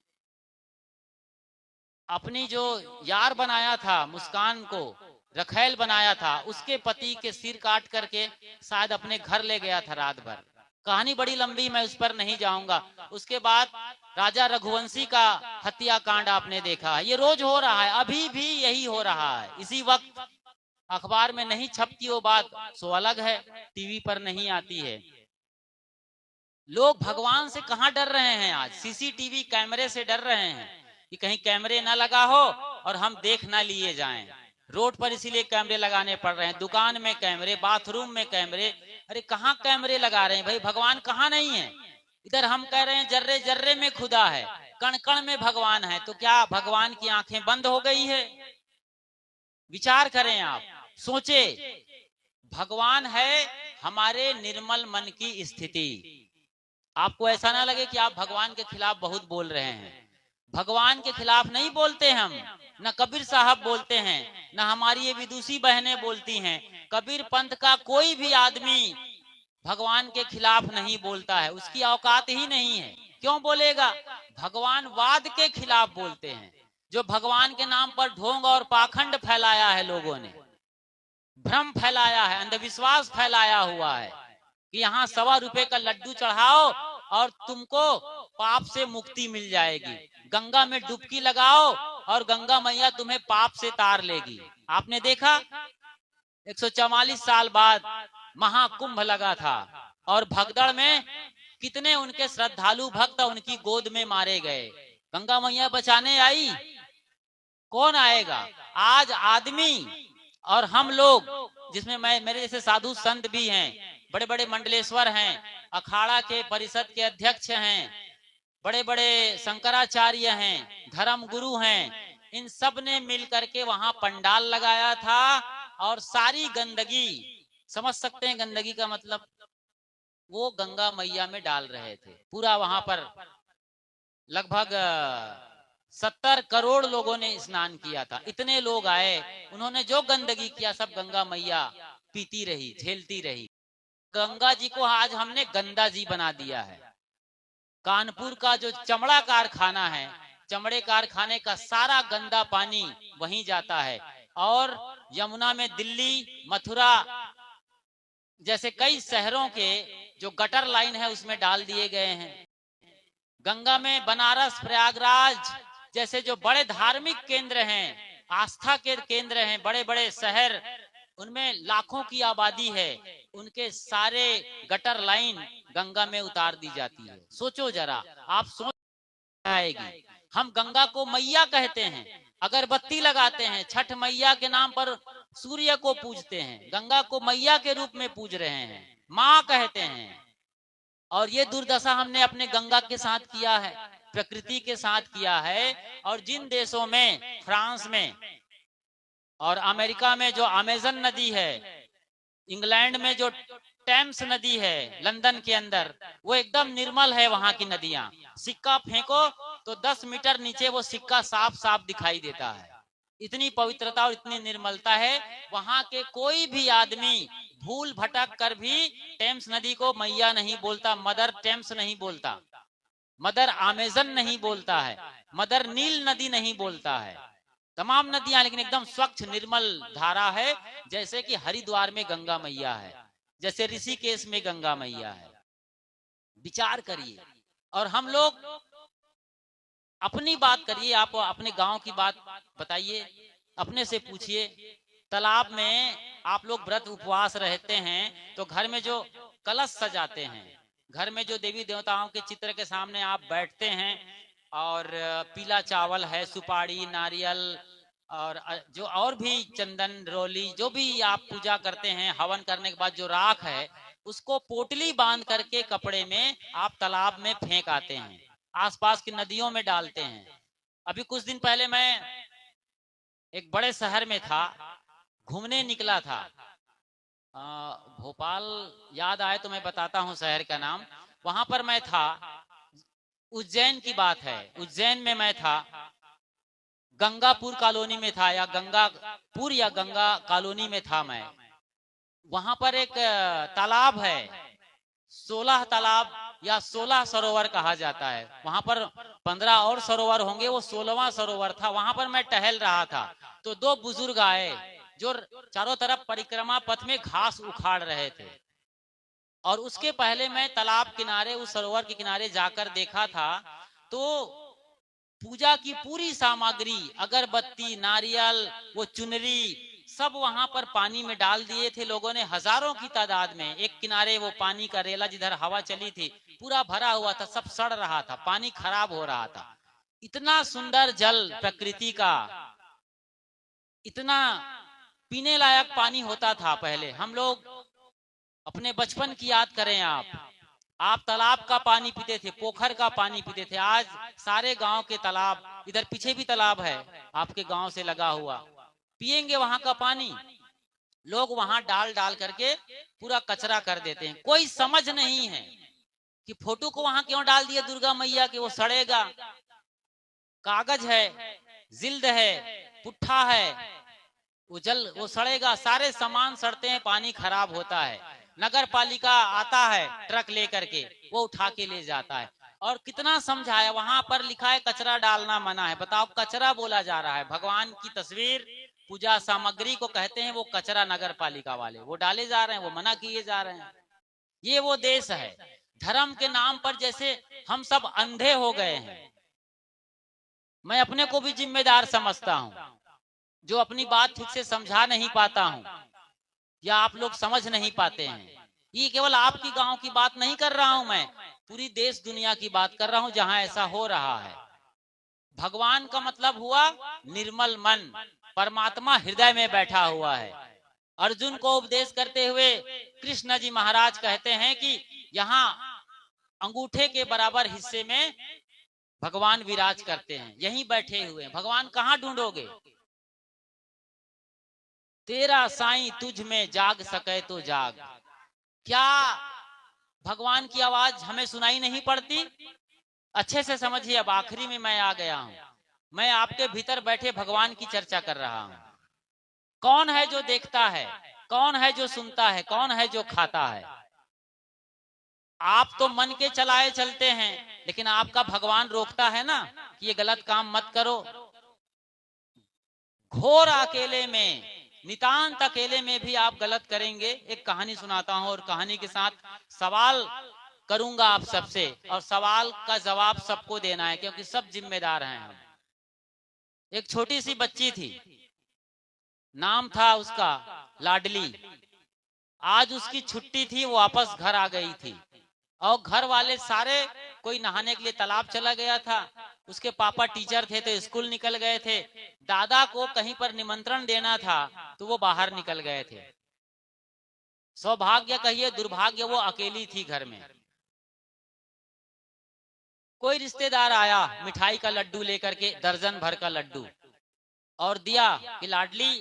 अपनी जो यार बनाया था मुस्कान को, रखैल बनाया था, उसके पति के सिर काट करके शायद अपने घर ले गया था रात भर। कहानी बड़ी लंबी, मैं उस पर नहीं जाऊंगा। उसके बाद राजा रघुवंशी का हत्याकांड आपने देखा, ये रोज हो रहा है, अभी भी यही हो रहा है। इसी वक्त अखबार में नहीं छपती वो बात सो अलग है, टीवी पर नहीं आती है। लोग भगवान से कहां डर रहे हैं? आज सीसीटीवी कैमरे से डर रहे हैं कि कहीं कैमरे ना लगा हो और हम देख ना लिए जाएं। रोड पर इसीलिए कैमरे लगाने पड़ रहे हैं, दुकान में कैमरे, बाथरूम में कैमरे। अरे कहाँ कैमरे लगा रहे हैं भाई? भगवान कहाँ नहीं है? इधर हम कह रहे हैं जर्रे जर्रे में खुदा है, कण कण में भगवान है, तो क्या भगवान की आंखें बंद हो गई है? विचार करें आप, सोचे। भगवान है हमारे निर्मल मन की स्थिति। आपको ऐसा ना लगे कि आप भगवान के खिलाफ बहुत बोल रहे हैं। भगवान के खिलाफ नहीं बोलते हम, न कबीर साहब बोलते हैं, न हमारी ये विदुषी बहनें बोलती हैं। कबीर पंथ का कोई भी आदमी भगवान के खिलाफ नहीं बोलता है, उसकी औकात ही नहीं है। क्यों बोलेगा? भगवान वाद के खिलाफ बोलते हैं। जो भगवान के नाम पर ढोंग और पाखंड फैलाया है, लोगों ने भ्रम फैलाया है, अंधविश्वास फैलाया हुआ है कि यहाँ ₹1.25 का लड्डू चढ़ाओ और तुमको पाप से मुक्ति मिल जाएगी, गंगा में डुबकी लगाओ और गंगा मैया तुम्हें पाप से तार लेगी। आपने देखा 144 साल बाद महाकुंभ लगा था और भगदड़ में कितने उनके श्रद्धालु भक्त उनकी गोद में मारे गए। गंगा मैया बचाने आई, कौन आएगा? आज आदमी और हम लोग, जिसमें मैं, मेरे जैसे साधु संत भी हैं, बड़े बड़े मंडलेश्वर हैं, अखाड़ा के परिषद के अध्यक्ष हैं, बड़े बड़े शंकराचार्य हैं, धर्म गुरु हैं, इन सब ने मिल करके वहां पंडाल लगाया था और सारी गंदगी, समझ सकते हैं गंदगी का मतलब, वो गंगा मैया में डाल रहे थे। पूरा वहां पर लगभग 70 करोड़ लोगों ने स्नान किया था। इतने लोग आए, उन्होंने जो गंदगी किया सब गंगा मैया पीती रही, झेलती रही। गंगा जी को आज हमने गंदा जी बना दिया है। कानपुर का जो चमड़ा कारखाना है, चमड़े कारखाने का सारा गंदा पानी वहीं जाता है और यमुना में दिल्ली, मथुरा जैसे कई शहरों के जो गटर लाइन है उसमें डाल दिए गए हैं। गंगा में बनारस, प्रयागराज जैसे जो बड़े धार्मिक केंद्र हैं, आस्था के केंद्र हैं, बड़े बड़े शहर, उनमें लाखों की आबादी है, उनके सारे गटर लाइन गंगा में उतार दी जाती है। सोचो जरा, आप सोच आएगी। हम गंगा को मैया कहते हैं, अगरबत्ती लगाते हैं, छठ मैया के नाम पर सूर्य को पूजते हैं, गंगा को मैया के रूप में पूज रहे हैं, माँ कहते हैं। और ये दुर्दशा हमने अपने गंगा के साथ किया है, प्रकृति के साथ किया है। और जिन देशों में, फ्रांस में और अमेरिका में जो अमेजन नदी है, इंग्लैंड में जो टेम्स नदी है लंदन के अंदर, वो एकदम निर्मल है। वहां की नदियां, सिक्का फेंको तो 10 मीटर नीचे वो सिक्का साफ साफ दिखाई देता है। इतनी पवित्रता और इतनी निर्मलता है। वहां के कोई भी आदमी भूल भटक कर भी टेम्स नदी को मैया नहीं बोलता, मदर टेम्स नहीं बोलता, मदर अमेजन नहीं बोलता है, मदर नील नदी नहीं बोलता है। तमाम नदियां लेकिन एकदम स्वच्छ निर्मल धारा है, जैसे कि हरिद्वार में गंगा मैया है, जैसे ऋषिकेश में गंगा मैया है। विचार करिए। और हम लोग अपनी बात करिए, आप अपने गांव की बात बताइए, अपने से पूछिए। तालाब में आप लोग व्रत उपवास रहते हैं तो घर में जो कलश सजाते हैं, घर में जो देवी देवताओं के चित्र के सामने आप बैठते हैं और पीला चावल है, सुपारी, नारियल और जो और भी चंदन, रोली, जो भी आप पूजा करते हैं, हवन करने के बाद जो राख है उसको पोटली बांध करके कपड़े में आप तालाब में फेंक आते हैं, आसपास की नदियों में डालते हैं। अभी कुछ दिन पहले मैं एक बड़े शहर में था, घूमने निकला था, भोपाल याद आए तो मैं बताता हूँ शहर का नाम। वहां पर मैं था, उज्जैन की बात है, उज्जैन में मैं था, गंगापुर कॉलोनी में था, या गंगापुर या गंगा कॉलोनी में था मैं। वहां पर एक तालाब है, 16 तालाब या 16 सरोवर कहा जाता है। वहां पर 15 और सरोवर होंगे, वो 16वां सरोवर था। वहां पर मैं टहल रहा था तो दो बुजुर्ग आए जो चारों तरफ परिक्रमा पथ में घास उखाड़ रहे थे। और उसके पहले मैं तालाब किनारे, उस सरोवर के किनारे जाकर देखा था तो पूजा की पूरी सामग्री, अगरबत्ती, नारियल, वो चुनरी, सब वहां पर पानी में डाल दिए थे लोगों ने, हजारों की तादाद में। एक किनारे वो पानी का रेला जिधर हवा चली थी पूरा भरा हुआ था, सब सड़ रहा था, पानी खराब हो रहा था। इतना सुंदर जल प्रकृति का, इतना पीने लायक पानी होता था पहले। हम लोग अपने बचपन की याद करें, आप तालाब का पानी पीते थे, पोखर का पानी पीते थे। आज सारे गांव के तालाब, इधर पीछे भी तालाब है आपके गांव से लगा हुआ, पिएंगे वहां का पानी, लोग वहां डाल डाल करके पूरा कचरा कर देते हैं। कोई समझ नहीं है कि फोटो को वहां क्यों डाल दिया दुर्गा मैया के, वो सड़ेगा, कागज है, जिल्द है, पुट्ठा है, वो जल वो सड़ेगा, सारे सामान सड़ते हैं, पानी खराब होता है। नगर पालिका आता है ट्रक लेकर के, वो उठा के ले जाता है। और कितना समझाया, वहां पर लिखा है कचरा डालना मना है, बताओ कचरा बोला जा रहा है। भगवान की तस्वीर, पूजा सामग्री को कहते हैं वो कचरा, नगर पालिका वाले वो डाले जा रहे हैं, वो मना किए जा रहे हैं। ये वो देश है। धर्म के नाम पर जैसे हम सब अंधे हो गए हैं। मैं अपने को भी जिम्मेदार समझता हूं, जो अपनी बात ठीक से समझा नहीं पाता हूं या आप लोग समझ नहीं पाते हैं। ये केवल आपकी गांव की बात नहीं कर रहा हूं, मैं पूरी देश दुनिया की बात कर रहा हूं जहां ऐसा हो रहा है। भगवान का मतलब हुआ निर्मल मन, परमात्मा हृदय में बैठा हुआ है। अर्जुन को उपदेश करते हुए कृष्ण जी महाराज कहते हैं कि यहाँ अंगूठे के बराबर हिस्से में भगवान विराज करते हैं, यहीं बैठे हुए हैं। भगवान कहाँ ढूंढोगे? तेरा साईं तुझ में जाग सके तो जाग। क्या भगवान की आवाज हमें सुनाई नहीं पड़ती? अच्छे से समझिए, अब आखिरी में मैं आ गया हूं। मैं आपके भीतर बैठे भगवान की चर्चा कर रहा हूं। कौन है जो देखता है, कौन है जो सुनता है, कौन है जो खाता है? आप तो मन के चलाए चलते हैं, लेकिन आपका भगवान रोकता है ना कि ये गलत काम मत करो। घोर अकेले में, नितांत अकेले में भी आप गलत करेंगे। एक कहानी सुनाता हूं और कहानी के साथ सवाल करूंगा आप सबसे, और सवाल का जवाब सबको देना है क्योंकि सब जिम्मेदार हैं हम। एक छोटी सी बच्ची थी, नाम था उसका लाडली। आज उसकी छुट्टी थी, वो वापस घर आ गई थी और घर वाले सारे, कोई नहाने के लिए तालाब चला गया था, उसके पापा टीचर थे तो स्कूल निकल गए थे, दादा को कहीं पर निमंत्रण देना था तो वो बाहर निकल गए थे। सौभाग्य कहिए दुर्भाग्य, वो अकेली थी घर में। कोई रिश्तेदार आया मिठाई का लड्डू लेकर के, दर्जन भर का लड्डू, और दिया कि लाडली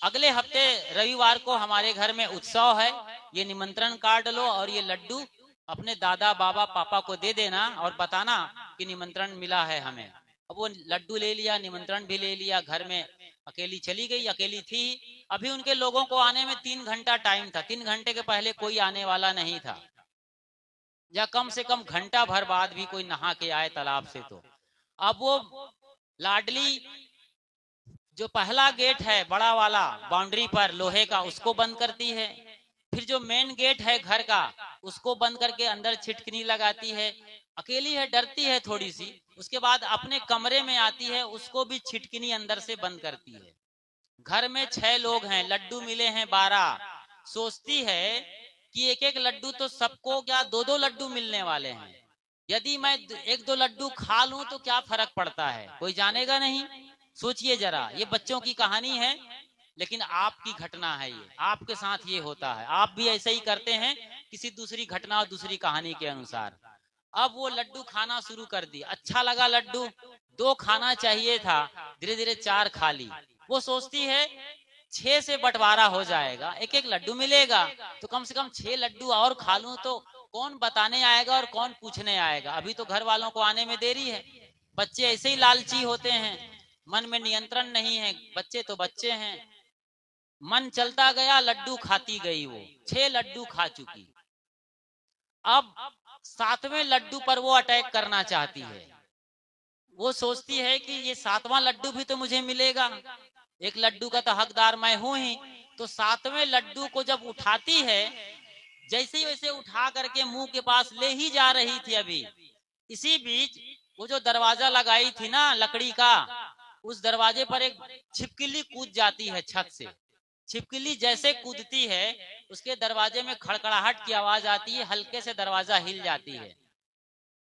अगले हफ्ते रविवार को हमारे घर में उत्सव है, ये निमंत्रण कार्ड लो और ये लड्डू अपने दादा बाबा पापा को दे देना और बताना कि निमंत्रण मिला है हमें। अब वो लड्डू ले लिया, निमंत्रण भी ले लिया, घर में अकेली चली गई। अकेली थी, अभी उनके लोगों को आने में 3 घंटा टाइम था, 3 घंटे के पहले कोई आने वाला नहीं था, या कम से कम घंटा भर बाद भी कोई नहा के आए तालाब से तो। अब वो लाडली जो पहला गेट है बड़ा वाला बाउंड्री पर लोहे का, उसको बंद करती है। फिर जो मेन गेट है घर का, उसको बंद करके अंदर छिटकनी लगाती है। अकेली है, डरती है थोड़ी सी। उसके बाद अपने कमरे में आती है, उसको भी छिटकनी अंदर से बंद करती है। घर में 6 लोग हैं, लड्डू मिले हैं 12। सोचती है कि एक एक लड्डू तो सबको, क्या 2-2 लड्डू मिलने वाले हैं, यदि मैं 1-2 लड्डू खा लूं तो क्या फर्क पड़ता है, कोई जानेगा नहीं। सोचिए जरा, ये बच्चों की कहानी है लेकिन आपकी घटना है, ये आपके साथ ये होता है, आप भी ऐसे ही करते हैं किसी दूसरी घटना और दूसरी कहानी के अनुसार। अब वो लड्डू खाना शुरू कर दी, अच्छा लगा लड्डू, 2 खाना चाहिए था, धीरे धीरे 4 खा ली। वो सोचती है 6 से बंटवारा हो जाएगा, एक एक लड्डू मिलेगा तो कम से कम 6 लड्डू और खा लूं तो कौन बताने आएगा और कौन पूछने आएगा, अभी तो घर वालों को आने में देरी है। बच्चे ऐसे ही लालची होते हैं, मन में नियंत्रण नहीं है, बच्चे तो बच्चे हैं। मन चलता गया, लड्डू खाती गई, वो 6 लड्डू खा चुकी। अब 7वें लड्डू पर वो अटैक करना चाहती है। वो सोचती है कि ये 7वां लड्डू भी तो मुझे मिलेगा, एक लड्डू का तो हकदार मैं हूं ही। तो 7वें लड्डू को जब उठाती है, जैसे ही वैसे उठा करके मुंह के पास ले ही जा रही थी, अभी इसी बीच वो जो दरवाजा लगाई थी ना लकड़ी का, उस दरवाजे पर एक छिपकली कूद जाती है छत से। छिपकली जैसे कूदती है उसके दरवाजे में खड़खड़ाहट की आवाज आती है, हल्के से दरवाजा हिल जाती है।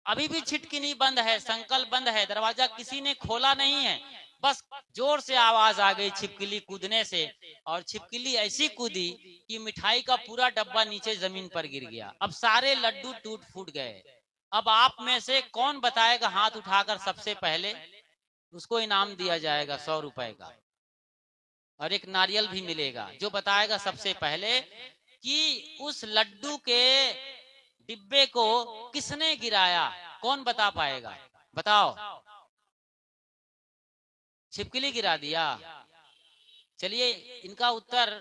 अभी भी छिटकिनी बंद है, संकल्प बंद है, दरवाजा किसी ने खोला नहीं है, बस जोर से आवाज आ गई छिपकली कूदने से, और छिपकली ऐसी कूदी कि मिठाई का पूरा डब्बा नीचे जमीन पर गिर गया। अब सारे लड्डू टूट फूट गए। अब आप में से कौन बताएगा हाथ उठाकर सबसे पहले, उसको इनाम दिया जाएगा 100 रुपए का, और एक नारियल भी मिलेगा। जो बताएगा सबसे पहले कि उस लड्डू के डिब्बे को किसने गिराया, कौन बता पाएगा? बताओ। छिपकली गिरा दिया। चलिए, इनका उत्तर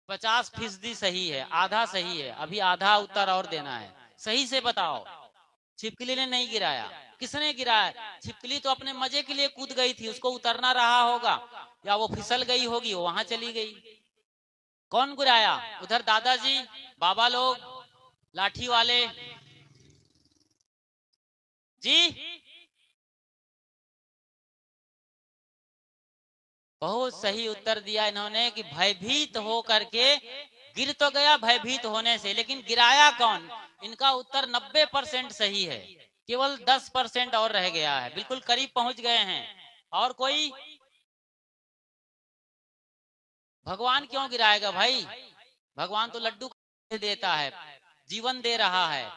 50% सही है, आधा सही है, अभी आधा उत्तर और देना है। सही से बताओ। छिपकली ने नहीं गिराया। किसने गिराया? छिपकली तो अपने मजे के लिए कूद गई थी, उसको उतरना रहा होगा, या वो फिसल गई होगी, वो वहां चली गई। कौन गिराया? उधर दादाजी, बाबा लोग, लाठी वाले जी। बहुत सही उत्तर दिया इन्होंने कि भयभीत हो करके गिर तो गया भयभीत होने से, लेकिन गिराया कौन? इनका उत्तर 90% सही है, केवल 10% और रह गया है, बिल्कुल करीब पहुंच गए हैं। और कोई? भगवान क्यों गिराएगा भाई? भगवान तो लड्डू देता है, जीवन दे रहा है,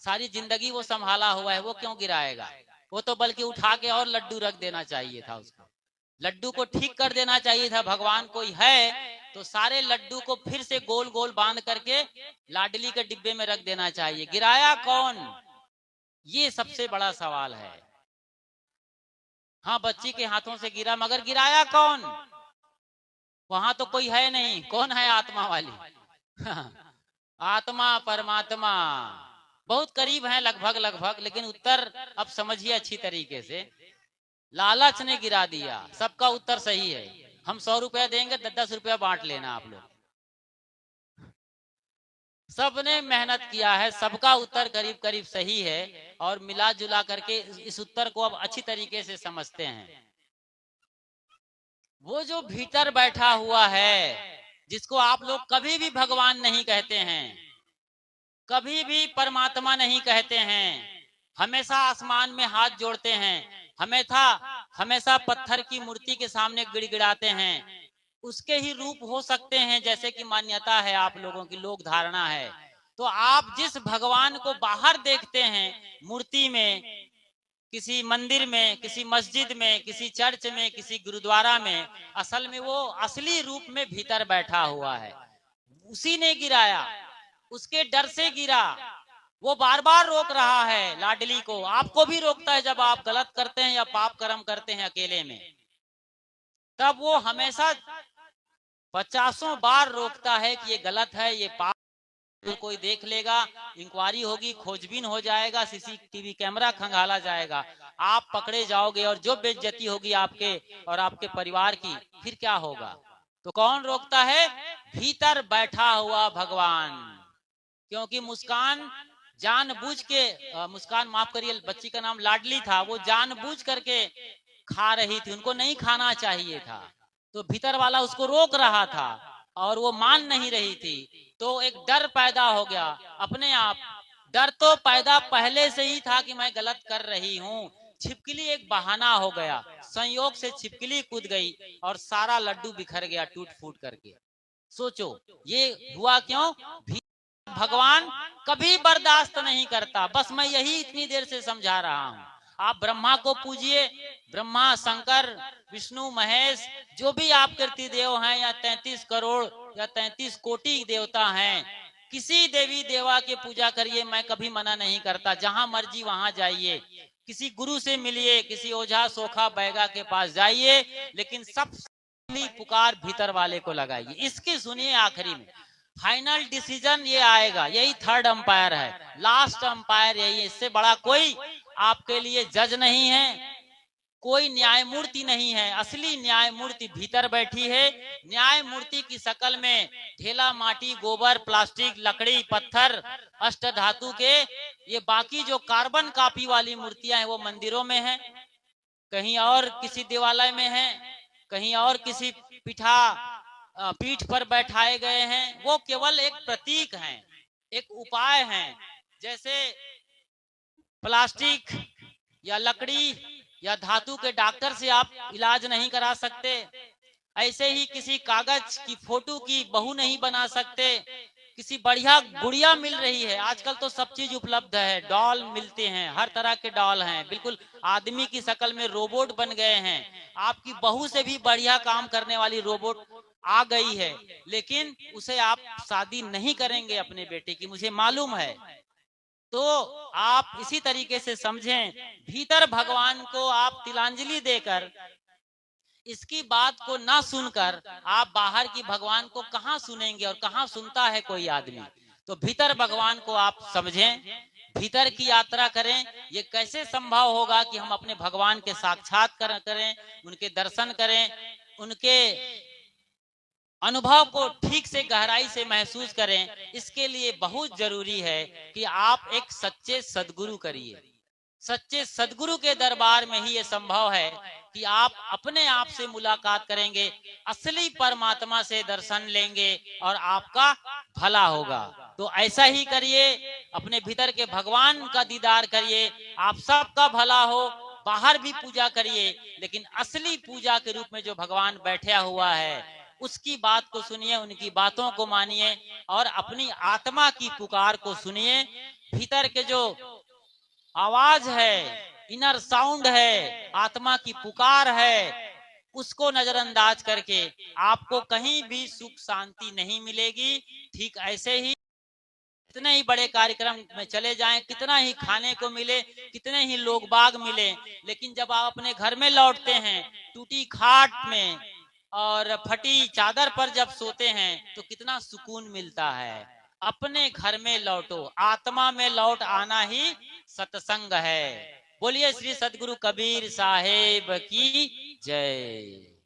सारी जिंदगी वो संभाला हुआ है, वो क्यों गिराएगा? वो तो बल्कि उठा के और लड्डू रख देना चाहिए था उसको, लड्डू को ठीक कर देना चाहिए था। भगवान कोई है तो सारे लड्डू को फिर से गोल गोल बांध करके लाडली के डिब्बे में रख देना चाहिए। गिराया कौन? ये सबसे बड़ा सवाल है। हाँ, बच्ची के हाथों से गिरा, मगर गिराया कौन? वहां तो कोई है नहीं। कौन है आत्मा वाली? आत्मा परमात्मा। बहुत करीब है, लगभग लगभग, लेकिन उत्तर अब समझिए अच्छी तरीके से। लालच ने गिरा दिया। सबका उत्तर सही है। हम 100 रुपया देंगे, 10-10 रुपया बांट लेना आप लोग। सबने मेहनत किया है, सबका उत्तर करीब करीब सही है, और मिला जुला करके इस उत्तर को अब अच्छी तरीके से समझते हैं। वो जो भीतर बैठा हुआ है, जिसको आप लोग कभी भी भगवान नहीं कहते हैं, कभी भी परमात्मा नहीं कहते हैं, हमेशा आसमान में हाथ जोड़ते हैं, हमेशा हमेशा पत्थर की मूर्ति के सामने गिड़गिड़ाते हैं, उसके ही रूप हो सकते हैं जैसे कि मान्यता है, आप लोगों की लोक धारणा है। तो आप जिस भगवान को बाहर देखते हैं मूर्ति में, किसी मंदिर में, किसी मस्जिद में, किसी चर्च में, किसी गुरुद्वारा में, असल में वो असली रूप में भीतर बैठा हुआ है। उसी ने गिराया, उसके डर से गिरा। वो बार बार रोक रहा है लाडली को। आपको भी रोकता है जब आप गलत करते हैं या पाप कर्म करते हैं अकेले में, तब वो हमेशा 50 बार रोकता है कि ये गलत है, ये पाप, कोई देख लेगा, इंक्वायरी होगी, खोजबीन हो जाएगा, सीसीटीवी कैमरा खंगाला जाएगा, आप पकड़े जाओगे, और जो बेइज्जती होगी आपके और आपके परिवार की, फिर क्या होगा? तो कौन रोकता है? भीतर बैठा हुआ भगवान। क्योंकि मुस्कान जानबूझ के, मुस्कान माफ करिए, बच्ची का नाम लाडली था, वो जानबूझ करके खा रही थी, उनको नहीं खाना चाहिए था, तो भीतर वाला उसको रोक रहा था और वो मान नहीं रही थी, तो एक डर पैदा हो गया अपने आप। डर तो पैदा पहले से ही था कि मैं गलत कर रही हूँ, छिपकली एक बहाना हो गया, संयोग से छिपकली कूद गई और सारा लड्डू बिखर गया टूट फूट करके। सोचो ये हुआ क्यों? भगवान कभी बर्दाश्त नहीं करता। बस मैं यही इतनी देर से समझा रहा हूँ। आप ब्रह्मा को पूजिए, ब्रह्मा, शंकर, विष्णु, महेश, जो भी आप कीर्ति देव हैं, या 33 करोड़ या 33 कोटि देवता हैं, किसी देवी देवा की पूजा करिए, मैं कभी मना नहीं करता। जहां मर्जी वहां जाइए, किसी गुरु से मिलिए, किसी ओझा सोखा बैगा के पास जाइए, लेकिन सब पुकार भीतर वाले को लगाइए। इसकी सुनिए, आखिरी में फाइनल डिसीजन ये आएगा, यही थर्ड अंपायर है, लास्ट अंपायर यही है। इससे बड़ा कोई आपके लिए जज नहीं है, कोई न्यायमूर्ति नहीं है। असली न्यायमूर्ति भीतर बैठी है। न्यायमूर्ति की शक्ल में ढेला माटी, गोबर, प्लास्टिक, लकड़ी, पत्थर, अष्ट धातु के, ये बाकी जो कार्बन कॉपी वाली मूर्तियां हैं वो मंदिरों में है। कहीं और किसी देवालय में हैं, कहीं और किसी पीठ पर बैठाए गए हैं। वो केवल एक प्रतीक हैं, एक उपाय हैं। जैसे प्लास्टिक या लकड़ी या धातु के डॉक्टर से आप इलाज नहीं करा सकते, ऐसे ही किसी कागज की फोटो की बहू नहीं बना सकते। किसी बढ़िया गुड़िया मिल रही है, आजकल तो सब चीज उपलब्ध है, डॉल मिलते हैं, हर तरह के डॉल हैं, बिल्कुल आदमी की शक्ल में रोबोट बन गए हैं। आपकी बहू से भी बढ़िया काम करने वाली रोबोट आ गई है, लेकिन उसे आप शादी नहीं करेंगे अपने बेटे की, मुझे मालूम है। तो आप इसी तरीके से समझें, भीतर भगवान को आप तिलांजलि देकर, इसकी बात को ना सुनकर आप बाहर की भगवान को कहां सुनेंगे, और कहां सुनता है कोई आदमी। तो भीतर भगवान को आप समझें, भीतर की यात्रा करें। ये कैसे संभव होगा कि हम अपने भगवान के साक्षात्कार करें, उनके दर्शन करें, उनके अनुभव को ठीक से गहराई से महसूस करें। इसके लिए बहुत जरूरी है कि आप एक सच्चे सदगुरु करिए। सच्चे सदगुरु के दरबार में ही ये संभव है कि आप अपने आप से मुलाकात करेंगे, असली परमात्मा से दर्शन लेंगे और आपका भला होगा। तो ऐसा ही करिए, अपने भीतर के भगवान का दीदार करिए, आप सबका भला हो। बाहर भी पूजा करिए, लेकिन असली पूजा के रूप में जो भगवान बैठा हुआ है उसकी बात को सुनिए, उनकी बातों को मानिए और अपनी आत्मा की पुकार को सुनिए। भीतर के जो आवाज है, इनर साउंड है, आत्मा की पुकार है, उसको नजरअंदाज करके आपको कहीं भी सुख शांति नहीं मिलेगी। ठीक ऐसे ही कितने ही बड़े कार्यक्रम में चले जाएं, कितना ही खाने को मिले, कितने ही लोग बाग मिले, लेकिन जब आप अपने घर में लौटते हैं, टूटी खाट में और फटी चादर पर जब सोते हैं, तो कितना सुकून मिलता है। अपने घर में लौटो, आत्मा में लौट आना ही सत्संग है। बोलिए श्री सदगुरु कबीर साहेब की जय।